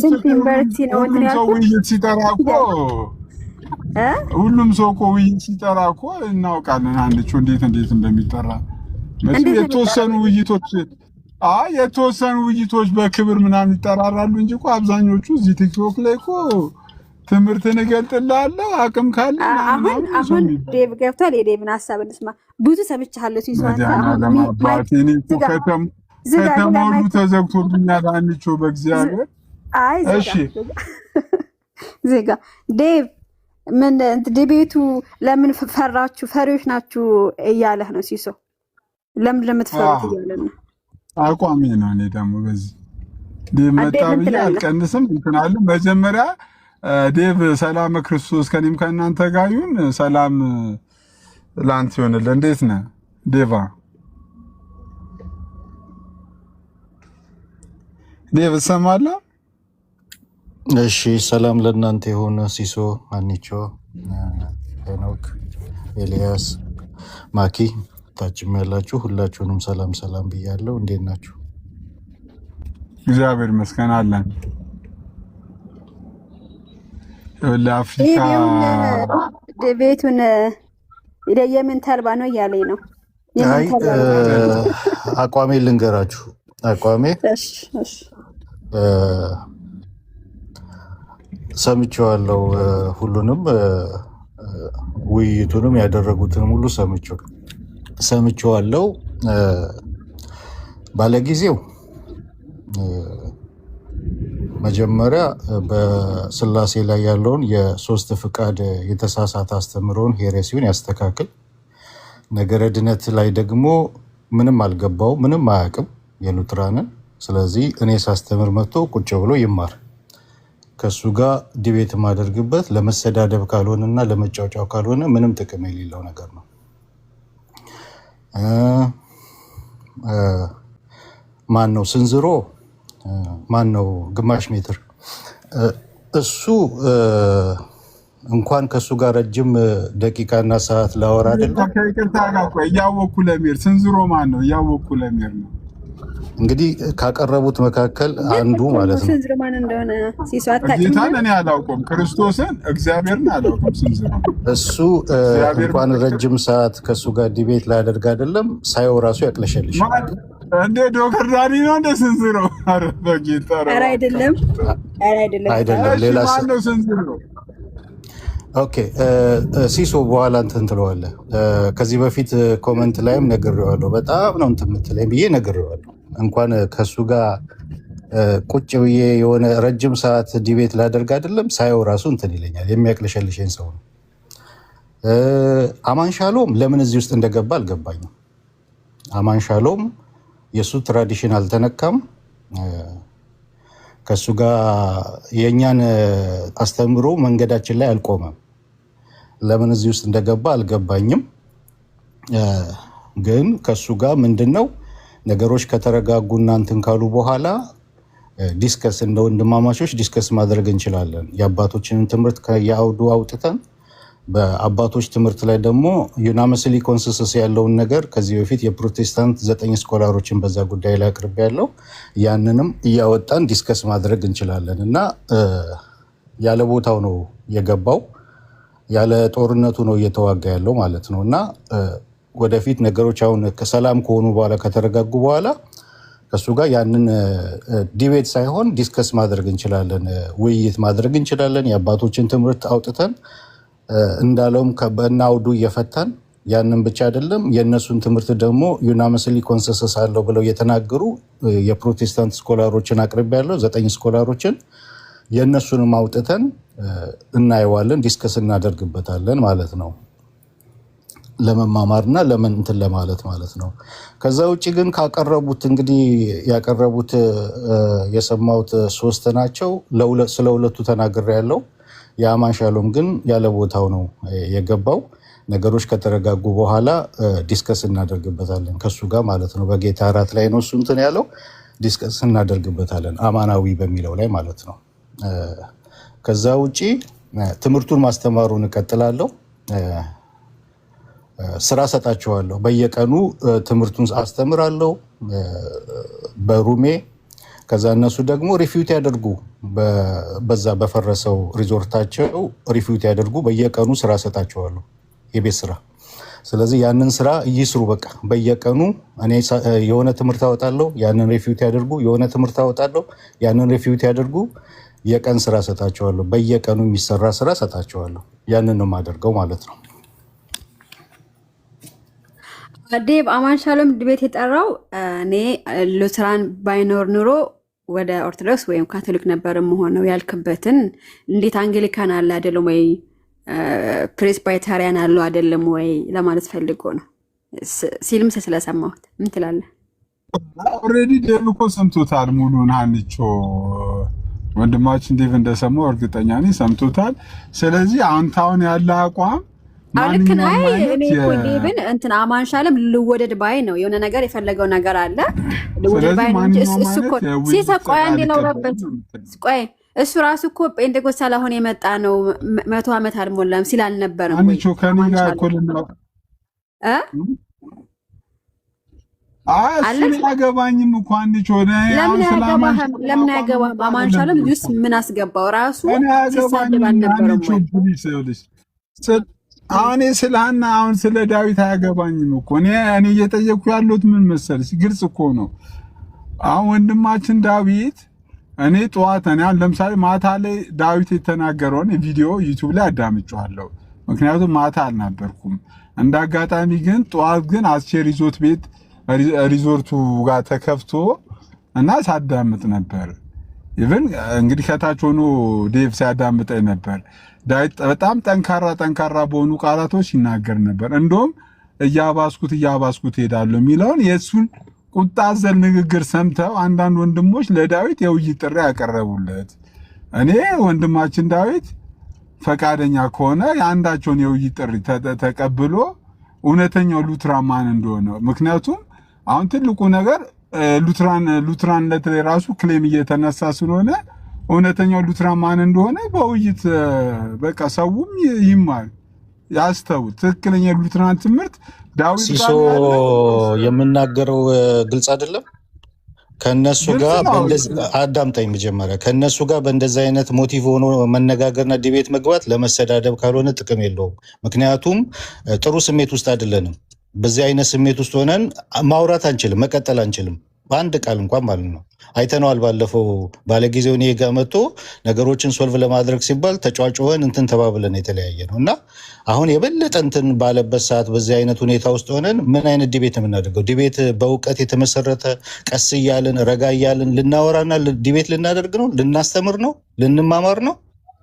ስንት ዩኒቨርሲቲ ነው እንትን ያልኩት። ውይይት ሲጠራ እኮ ሁሉም ሰው እኮ ውይይት ሲጠራ እኮ እናውቃለን አንቺ እንዴት እንደሚጠራ። የተወሰኑ ውይይቶች በክብር ምናምን ይጠራራሉ እንጂ እኮ አብዛኞቹ እዚህ ቲክቶክ ላይ እኮ ትምህርትን እገልጥልሃለሁ አቅም ካለ አሁን ዴቭ ገብቷል። የዴቭን ሀሳብ እንስማ። ብዙ ሰምቻለሁ ሲሷን ከተሞሉ ተዘግቶብኛል አንቺ በእግዚአብሔር። እሺ ዜጋ ዴቭ ምን ዲቤቱ ለምን ፈራችሁ? ፈሪዎች ናችሁ እያለህ ነው ሲሶ። ለምን ለምትፈሩት እያለህ ነው። አቋሚ ነው። እኔ ደግሞ በዚህ ዴቭ መጣ ብዬ አልቀንስም እንትን አለ። መጀመሪያ ዴቭ ሰላም ክርስቶስ ከኔም ከእናንተ ጋር ይሁን። ሰላም ላንተ ይሁንልህ። እንዴት ነህ ዴቫ? ዴቭ ሰማለህ? እሺ ሰላም ለእናንተ የሆነ ሲሶ፣ አንቾ፣ ሄኖክ፣ ኤልያስ፣ ማኪ ታችም ያላችሁ ሁላችሁንም ሰላም ሰላም ብያለሁ። እንዴት ናችሁ? እግዚአብሔር ይመስገን አለን። ለአፍሪካ ቤቱን የምን ተልባ ነው እያለኝ ነው። አቋሜ ልንገራችሁ። አቋሜ ሰምቼዋለሁ። ሁሉንም ውይይቱንም ያደረጉትንም ሁሉ ሰምቼዋለሁ። ባለጊዜው መጀመሪያ በስላሴ ላይ ያለውን የሶስት ፍቃድ የተሳሳተ አስተምሮን ሄሬሲውን ያስተካክል። ነገረ ድነት ላይ ደግሞ ምንም አልገባው ምንም አያውቅም የሉትራንን። ስለዚህ እኔ ሳስተምር መጥቶ ቁጭ ብሎ ይማር። ከሱ ጋር ዲቤት ማደርግበት ለመሰዳደብ ካልሆነና ለመጫወጫው ካልሆነ ምንም ጥቅም የሌለው ነገር ነው። ማን ነው ስንዝሮ? ማን ነው ግማሽ ሜትር? እሱ እንኳን ከሱ ጋር ረጅም ደቂቃና ሰዓት ላወራ አይደለም። ከይቅርታ ጋር ቆይ እያወኩ ለሚር ስንዝሮ ማን ነው? እያወኩ ለሚር ነው እንግዲህ ካቀረቡት መካከል አንዱ ማለት ነው። ስንዝሮ ማን እንደሆነ ሲሷታ ጌታን እኔ አላውቅም፣ ክርስቶስን እግዚአብሔርን አላውቅም። ስንዝሮ እሱ እንኳን ረጅም ሰዓት ከሱ ጋር ዲቤት ላደርግ አይደለም ሳይው ራሱ ያቅለሸልሻል። እንደ ዶክተር ዳኒ ነው እንደ ስንዝሮ? ኧረ በጌታ ኧረ አይደለም ሌላ ማን ነው ስንዝሮ? ኦኬ ሲሶ በኋላ እንትን ትለዋለህ። ከዚህ በፊት ኮመንት ላይም ነግሬዋለሁ። በጣም ነው እንትን የምትለኝ ብዬ ነግሬዋለሁ። እንኳን ከሱ ጋር ቁጭ ብዬ የሆነ ረጅም ሰዓት ዲቤት ላደርግ አይደለም ሳየው ራሱ እንትን ይለኛል። የሚያቅለሸልሸኝ ሰው ነው። አማን ሻሎም ለምን እዚህ ውስጥ እንደገባ አልገባኝም። አማን ሻሎም የእሱ ትራዲሽን አልተነካም። ከሱ ጋር የእኛን አስተምሮ መንገዳችን ላይ አልቆመም። ለምን እዚህ ውስጥ እንደገባ አልገባኝም። ግን ከሱ ጋር ምንድነው ነገሮች ከተረጋጉ እናንትን ካሉ በኋላ ዲስከስ እንደ ወንድማማቾች ዲስከስ ማድረግ እንችላለን። የአባቶችንን ትምህርት ከየአውዱ አውጥተን በአባቶች ትምህርት ላይ ደግሞ ዩናመስሊ ኮንሰንሰስ ያለውን ነገር ከዚህ በፊት የፕሮቴስታንት 9 ስኮላሮችን በዛ ጉዳይ ላይ አቅርቤ ያለው ያንንም እያወጣን ዲስከስ ማድረግ እንችላለን። እና ያለ ቦታው ነው የገባው፣ ያለ ጦርነቱ ነው እየተዋጋ ያለው ማለት ነው። እና ወደፊት ነገሮች አሁን ከሰላም ከሆኑ በኋላ ከተረጋጉ በኋላ ከሱ ጋር ያንን ዲቤት ሳይሆን ዲስከስ ማድረግ እንችላለን፣ ውይይት ማድረግ እንችላለን። የአባቶችን ትምህርት አውጥተን እንዳለውም በእናውዱ እየፈታን ያንን ብቻ አይደለም የእነሱን ትምህርት ደግሞ ዩናመስሊ ኮንሰንሰስ አለው ብለው የተናገሩ የፕሮቴስታንት ስኮላሮችን አቅርቤ ያለው 9 ስኮላሮችን የእነሱንም አውጥተን እናየዋለን፣ ዲስከስ እናደርግበታለን ማለት ነው። ለመማማርና ለምን እንትን ለማለት ማለት ነው። ከዛ ውጭ ግን ካቀረቡት እንግዲህ ያቀረቡት የሰማሁት 3 ናቸው። ስለ ሁለቱ ተናግሬ ያለው የአማን ሻሎም ግን ያለ ቦታው ነው የገባው። ነገሮች ከተረጋጉ በኋላ ዲስከስ እናደርግበታለን ከሱ ጋር ማለት ነው። በጌታ እራት ላይ ነው እሱ እንትን ያለው፣ ዲስከስ እናደርግበታለን አማናዊ በሚለው ላይ ማለት ነው። ከዛ ውጪ ትምህርቱን ማስተማሩን እቀጥላለሁ። ስራ ሰጣቸዋለሁ። በየቀኑ ትምህርቱን አስተምራለሁ በሩሜ። ከዛ እነሱ ደግሞ ሪፊውት ያደርጉ፣ በዛ በፈረሰው ሪዞርታቸው ሪፊውት ያደርጉ። በየቀኑ ስራ ሰጣቸዋለሁ፣ የቤት ስራ። ስለዚህ ያንን ስራ ይስሩ። በቃ በየቀኑ እኔ የሆነ ትምህርት አወጣለሁ፣ ያንን ሪፊውት ያደርጉ። የሆነ ትምህርት አወጣለሁ፣ ያንን ሪፊውት ያደርጉ። የቀን ስራ ሰጣቸዋለሁ፣ በየቀኑ የሚሰራ ስራ ሰጣቸዋለሁ። ያንን ነው የማደርገው ማለት ነው። ዴቭ አማን ሻሎም ቤት የጠራው እኔ ሉትራን ባይኖር ኑሮ ወደ ኦርቶዶክስ ወይም ካቶሊክ ነበር የምሆነው ያልክበትን እንዴት አንግሊካን አለ አይደለም ወይ ፕሬስባይተሪያን አለው አይደለም ወይ ለማለት ፈልጎ ነው ሲልም ስለሰማሁት። ምን ትላለህ? ኦልሬዲ ዴቭ እኮ ሰምቶታል ሙሉን። አንቾ ወንድማችን ዴቭ እንደሰማው እርግጠኛ ነኝ ሰምቶታል። ስለዚህ አንተ አሁን ያለ አቋም ልክ ነህ። እኔ እኮ ዴቭን እንትን አማን ሻሎም ልወደድ ባይ ነው። የሆነ ነገር የፈለገው ነገር አለ ልወደድ ባይ ነው እንጂ እሱ እኮ ሲሰቆይ አንዴ ነው ረበት ቆይ እሱ ራሱ እኮ ጴንጤቆስጣል አሁን የመጣ ነው 100 ዓመት አልሞላም ሲል አልነበረም ወይ? አንቺ ከኔ ጋር እኮ አያገባኝም እኮ አንቺ ወደ ለምን አያገባም? አማን ሻሎም ጁስ ምን አስገባው? ራሱ ሲሳደብ አልነበረም ወይ? እኔ ስለ ሐና አሁን ስለ ዳዊት አያገባኝም እኮ እኔ እየጠየኩ ያለሁት ምን መሰለሽ፣ ግልጽ እኮ ነው። አሁን ወንድማችን ዳዊት እኔ ጠዋት አሁን ለምሳሌ ማታ ላይ ዳዊት የተናገረውን ቪዲዮ ዩቲዩብ ላይ አዳምጫለሁ። ምክንያቱም ማታ አልነበርኩም። እንዳጋጣሚ ግን ጠዋት ግን አስቼር ይዞት ቤት ሪዞርቱ ጋር ተከፍቶ እና ሳዳምጥ ነበር። ኢቭን እንግዲህ ከታች ሆኖ ዴቭ ሲያዳምጠኝ ነበር። ዳዊት በጣም ጠንካራ በሆኑ ቃላቶች ይናገር ነበር። እንደውም እያባስኩት ሄዳለሁ የሚለውን የእሱን ቁጣ አዘል ንግግር ሰምተው አንዳንድ ወንድሞች ለዳዊት የውይይት ጥሪ ያቀረቡለት። እኔ ወንድማችን ዳዊት ፈቃደኛ ከሆነ የአንዳቸውን የውይይት ጥሪ ተቀብሎ እውነተኛው ሉትራን ማን እንደሆነ፣ ምክንያቱም አሁን ትልቁ ነገር ሉትራንነት ላይ ራሱ ክሌም እየተነሳ ስለሆነ እውነተኛው ሉትራን ማን እንደሆነ በውይይት በቃ ሰውም ይማር ያስተውል። ትክክለኛ ሉትራን ትምህርት ዳዊት ሲሶ የምናገረው ግልጽ አይደለም። ከነሱ ጋር አዳምጠኝ መጀመሪያ። ከነሱ ጋር በእንደዚህ አይነት ሞቲቭ ሆኖ መነጋገርና ዲቤት መግባት ለመሰዳደብ ካልሆነ ጥቅም የለውም። ምክንያቱም ጥሩ ስሜት ውስጥ አይደለንም። በዚህ አይነት ስሜት ውስጥ ሆነን ማውራት አንችልም፣ መቀጠል አንችልም። በአንድ ቃል እንኳን ማለት ነው። አይተነዋል። ባለፈው ባለጊዜው እኔ ጋር መጥቶ ነገሮችን ሶልቭ ለማድረግ ሲባል ተጫዋጭወን እንትን ተባብለን የተለያየ ነው እና አሁን የበለጠ እንትን ባለበት ሰዓት በዚህ አይነት ሁኔታ ውስጥ ሆነን ምን አይነት ዲቤት የምናደርገው? ዲቤት በእውቀት የተመሰረተ ቀስ እያልን ረጋ እያልን ልናወራና ዲቤት ልናደርግ ነው? ልናስተምር ነው? ልንማማር ነው?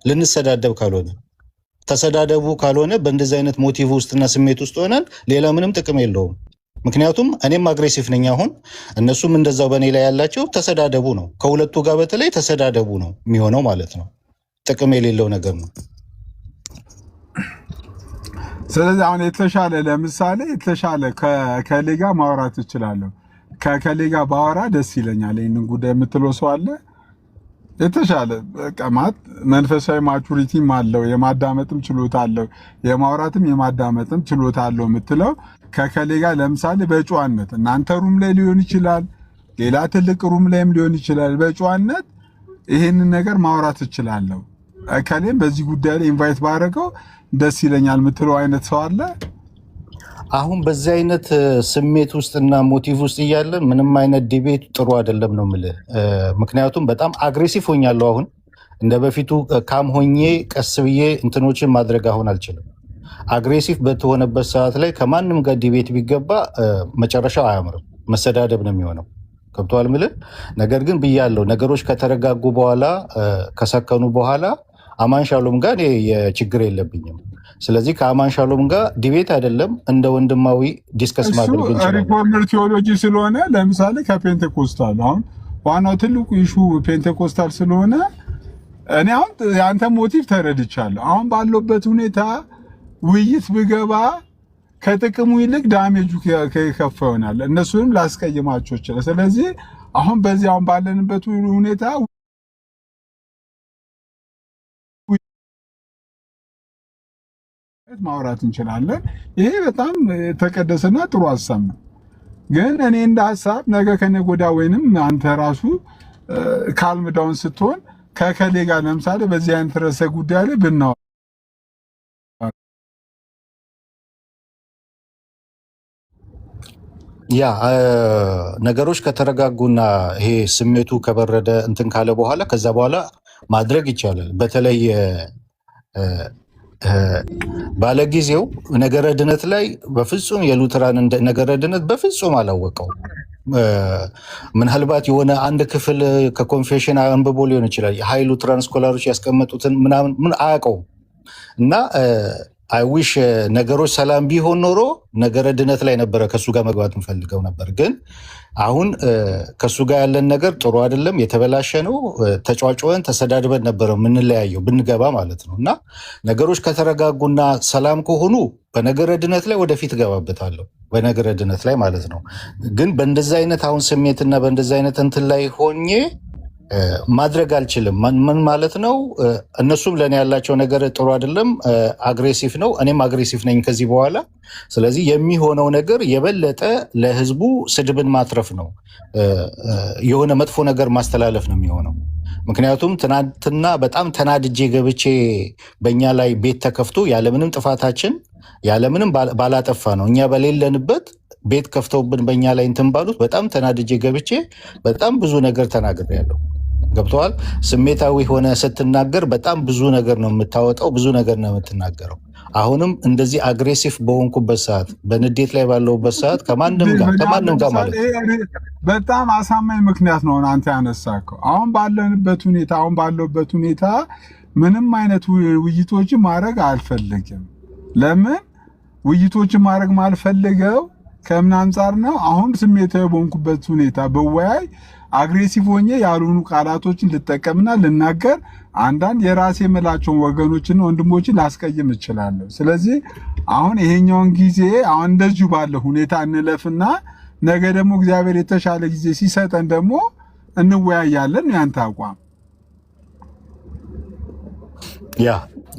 ልንሰዳደብ ካልሆነ ተሰዳደቡ ካልሆነ በእንደዚህ አይነት ሞቲቭ ውስጥና ስሜት ውስጥ ሆነን ሌላ ምንም ጥቅም የለውም። ምክንያቱም እኔም አግሬሲቭ ነኝ። አሁን እነሱም እንደዛው በእኔ ላይ ያላቸው ተሰዳደቡ ነው። ከሁለቱ ጋር በተለይ ተሰዳደቡ ነው የሚሆነው ማለት ነው። ጥቅም የሌለው ነገር ነው። ስለዚህ አሁን የተሻለ ለምሳሌ የተሻለ ከከሌ ጋር ማውራት እችላለሁ፣ ከከሌ ጋር ባወራ ደስ ይለኛል ይህንን ጉዳይ የምትለው ሰው አለ? የተሻለ ቀማት መንፈሳዊ ማቹሪቲም አለው፣ የማዳመጥም ችሎታ አለው፣ የማውራትም የማዳመጥም ችሎታ አለው የምትለው ከከሌ ጋር ለምሳሌ በጨዋነት እናንተ ሩም ላይ ሊሆን ይችላል፣ ሌላ ትልቅ ሩም ላይም ሊሆን ይችላል። በጨዋነት ይሄንን ነገር ማውራት እችላለሁ፣ ከሌም በዚህ ጉዳይ ላይ ኢንቫይት ባደረገው ደስ ይለኛል የምትለው አይነት ሰው አለ? አሁን በዚህ አይነት ስሜት ውስጥና ሞቲቭ ውስጥ እያለን ምንም አይነት ዲቤት ጥሩ አይደለም ነው የምልህ። ምክንያቱም በጣም አግሬሲቭ ሆኛለሁ። አሁን እንደ በፊቱ ካም ሆኜ ቀስ ብዬ እንትኖችን ማድረግ አሁን አልችልም። አግሬሲቭ በተሆነበት ሰዓት ላይ ከማንም ጋር ዲቤት ቢገባ መጨረሻው አያምርም፣ መሰዳደብ ነው የሚሆነው። ገብቶሃል የምልህ ነገር ግን ብያለሁ። ነገሮች ከተረጋጉ በኋላ ከሰከኑ በኋላ አማን ሻሎም ጋር እኔ የችግር የለብኝም። ስለዚህ ከአማን ሻሎም ጋር ዲቤት አይደለም እንደ ወንድማዊ ዲስከስ ማድረግ እንችላለን። ሪፎርመር ቴዎሎጂ ስለሆነ ለምሳሌ ከፔንቴኮስታል አሁን ዋናው ትልቁ ኢሹ ፔንቴኮስታል ስለሆነ እኔ አሁን የአንተ ሞቲቭ ተረድቻለሁ። አሁን ባለበት ሁኔታ ውይይት ብገባ ከጥቅሙ ይልቅ ዳሜጁ ከከፋ ይሆናል። እነሱንም ላስቀይማቸው ይችላል። ስለዚህ አሁን በዚህ አሁን ባለንበት ሁኔታ ማውራት እንችላለን። ይሄ በጣም ተቀደሰና ጥሩ ሀሳብ ነው። ግን እኔ እንደ ሀሳብ ነገ ከነገ ወዲያ ወይንም አንተ ራሱ ካልም ዳውን ስትሆን ከከሌ ጋር ለምሳሌ በዚህ አይነት ርዕሰ ጉዳይ ላይ ብናወራ ያ ነገሮች ከተረጋጉና ይሄ ስሜቱ ከበረደ እንትን ካለ በኋላ ከዛ በኋላ ማድረግ ይቻላል። በተለይ ባለጊዜው ነገረ ድነት ላይ በፍጹም የሉተራን ነገረ ድነት በፍጹም አላወቀው። ምናልባት የሆነ አንድ ክፍል ከኮንፌሽን አንብቦ ሊሆን ይችላል። የሀይ ሉተራን ስኮላሮች ያስቀመጡትን ምናምን ምን አያውቀውም። እና አይዊሽ ነገሮች ሰላም ቢሆን ኖሮ ነገረ ድነት ላይ ነበረ ከሱ ጋር መግባት እንፈልገው ነበር። ግን አሁን ከሱ ጋር ያለን ነገር ጥሩ አይደለም፣ የተበላሸ ነው። ተጫዋጭወን ተሰዳድበን ነበረ የምንለያየው ብንገባ ማለት ነው። እና ነገሮች ከተረጋጉና ሰላም ከሆኑ በነገረ ድነት ላይ ወደፊት እገባበታለሁ፣ በነገረ ድነት ላይ ማለት ነው። ግን በእንደዚ አይነት አሁን ስሜትና በእንደዚ አይነት እንትን ላይ ሆኜ ማድረግ አልችልም። ምን ማለት ነው? እነሱም ለእኔ ያላቸው ነገር ጥሩ አይደለም፣ አግሬሲቭ ነው፣ እኔም አግሬሲቭ ነኝ ከዚህ በኋላ። ስለዚህ የሚሆነው ነገር የበለጠ ለህዝቡ ስድብን ማትረፍ ነው፣ የሆነ መጥፎ ነገር ማስተላለፍ ነው የሚሆነው። ምክንያቱም ትናንትና በጣም ተናድጄ ገብቼ በእኛ ላይ ቤት ተከፍቶ ያለምንም ጥፋታችን ያለምንም ባላጠፋ ነው እኛ በሌለንበት ቤት ከፍተውብን በእኛ ላይ እንትን ባሉት በጣም ተናድጄ ገብቼ በጣም ብዙ ነገር ተናግሬያለሁ። ገብተዋል። ስሜታዊ ሆነ ስትናገር በጣም ብዙ ነገር ነው የምታወጣው፣ ብዙ ነገር ነው የምትናገረው። አሁንም እንደዚህ አግሬሲቭ በሆንኩበት ሰዓት፣ በንዴት ላይ ባለውበት ሰዓት ከማንም ጋር ማለት በጣም አሳማኝ ምክንያት ነው አንተ ያነሳከው። አሁን ባለውበት ሁኔታ ምንም አይነት ውይይቶችን ማድረግ አልፈልግም። ለምን ውይይቶችን ማድረግ ማልፈልገው ከምን አንጻር ነው? አሁን ስሜታዊ በሆንኩበት ሁኔታ በወያይ አግሬሲቭ ሆኜ ያልሆኑ ቃላቶችን ልጠቀምና ልናገር አንዳንድ የራሴ የምላቸውን ወገኖችና ወንድሞችን ላስቀይም እችላለሁ። ስለዚህ አሁን ይሄኛውን ጊዜ አሁን እንደዚሁ ባለ ሁኔታ እንለፍና ነገ ደግሞ እግዚአብሔር የተሻለ ጊዜ ሲሰጠን ደግሞ እንወያያለን። ያንተ አቋም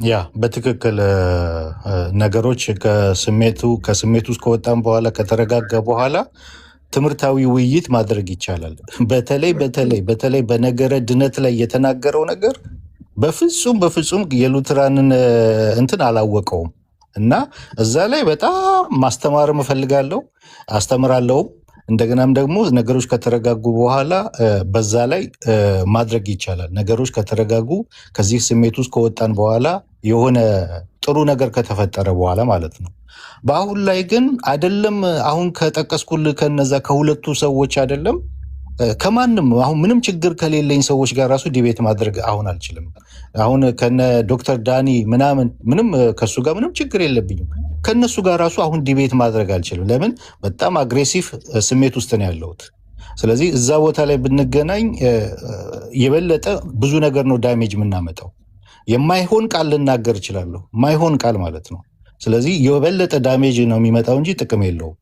ያ በትክክል ነገሮች ከስሜቱ ውስጥ ከወጣን በኋላ ከተረጋጋ በኋላ ትምህርታዊ ውይይት ማድረግ ይቻላል። በተለይ በነገረ ድነት ላይ የተናገረው ነገር በፍጹም የሉትራንን እንትን አላወቀውም እና እዛ ላይ በጣም ማስተማርም እፈልጋለሁ፣ አስተምራለሁም። እንደገናም ደግሞ ነገሮች ከተረጋጉ በኋላ በዛ ላይ ማድረግ ይቻላል። ነገሮች ከተረጋጉ ከዚህ ስሜት ውስጥ ከወጣን በኋላ የሆነ ጥሩ ነገር ከተፈጠረ በኋላ ማለት ነው። በአሁን ላይ ግን አይደለም። አሁን ከጠቀስኩልህ ከነዛ ከሁለቱ ሰዎች አይደለም ከማንም አሁን ምንም ችግር ከሌለኝ ሰዎች ጋር ራሱ ዲቤት ማድረግ አሁን አልችልም። አሁን ከነ ዶክተር ዳኒ ምንም ከሱ ጋር ምንም ችግር የለብኝም። ከነሱ ጋር ራሱ አሁን ዲቤት ማድረግ አልችልም። ለምን? በጣም አግሬሲቭ ስሜት ውስጥ ነው ያለሁት። ስለዚህ እዛ ቦታ ላይ ብንገናኝ የበለጠ ብዙ ነገር ነው ዳሜጅ የምናመጣው። የማይሆን ቃል ልናገር እችላለሁ፣ ማይሆን ቃል ማለት ነው። ስለዚህ የበለጠ ዳሜጅ ነው የሚመጣው እንጂ ጥቅም የለውም።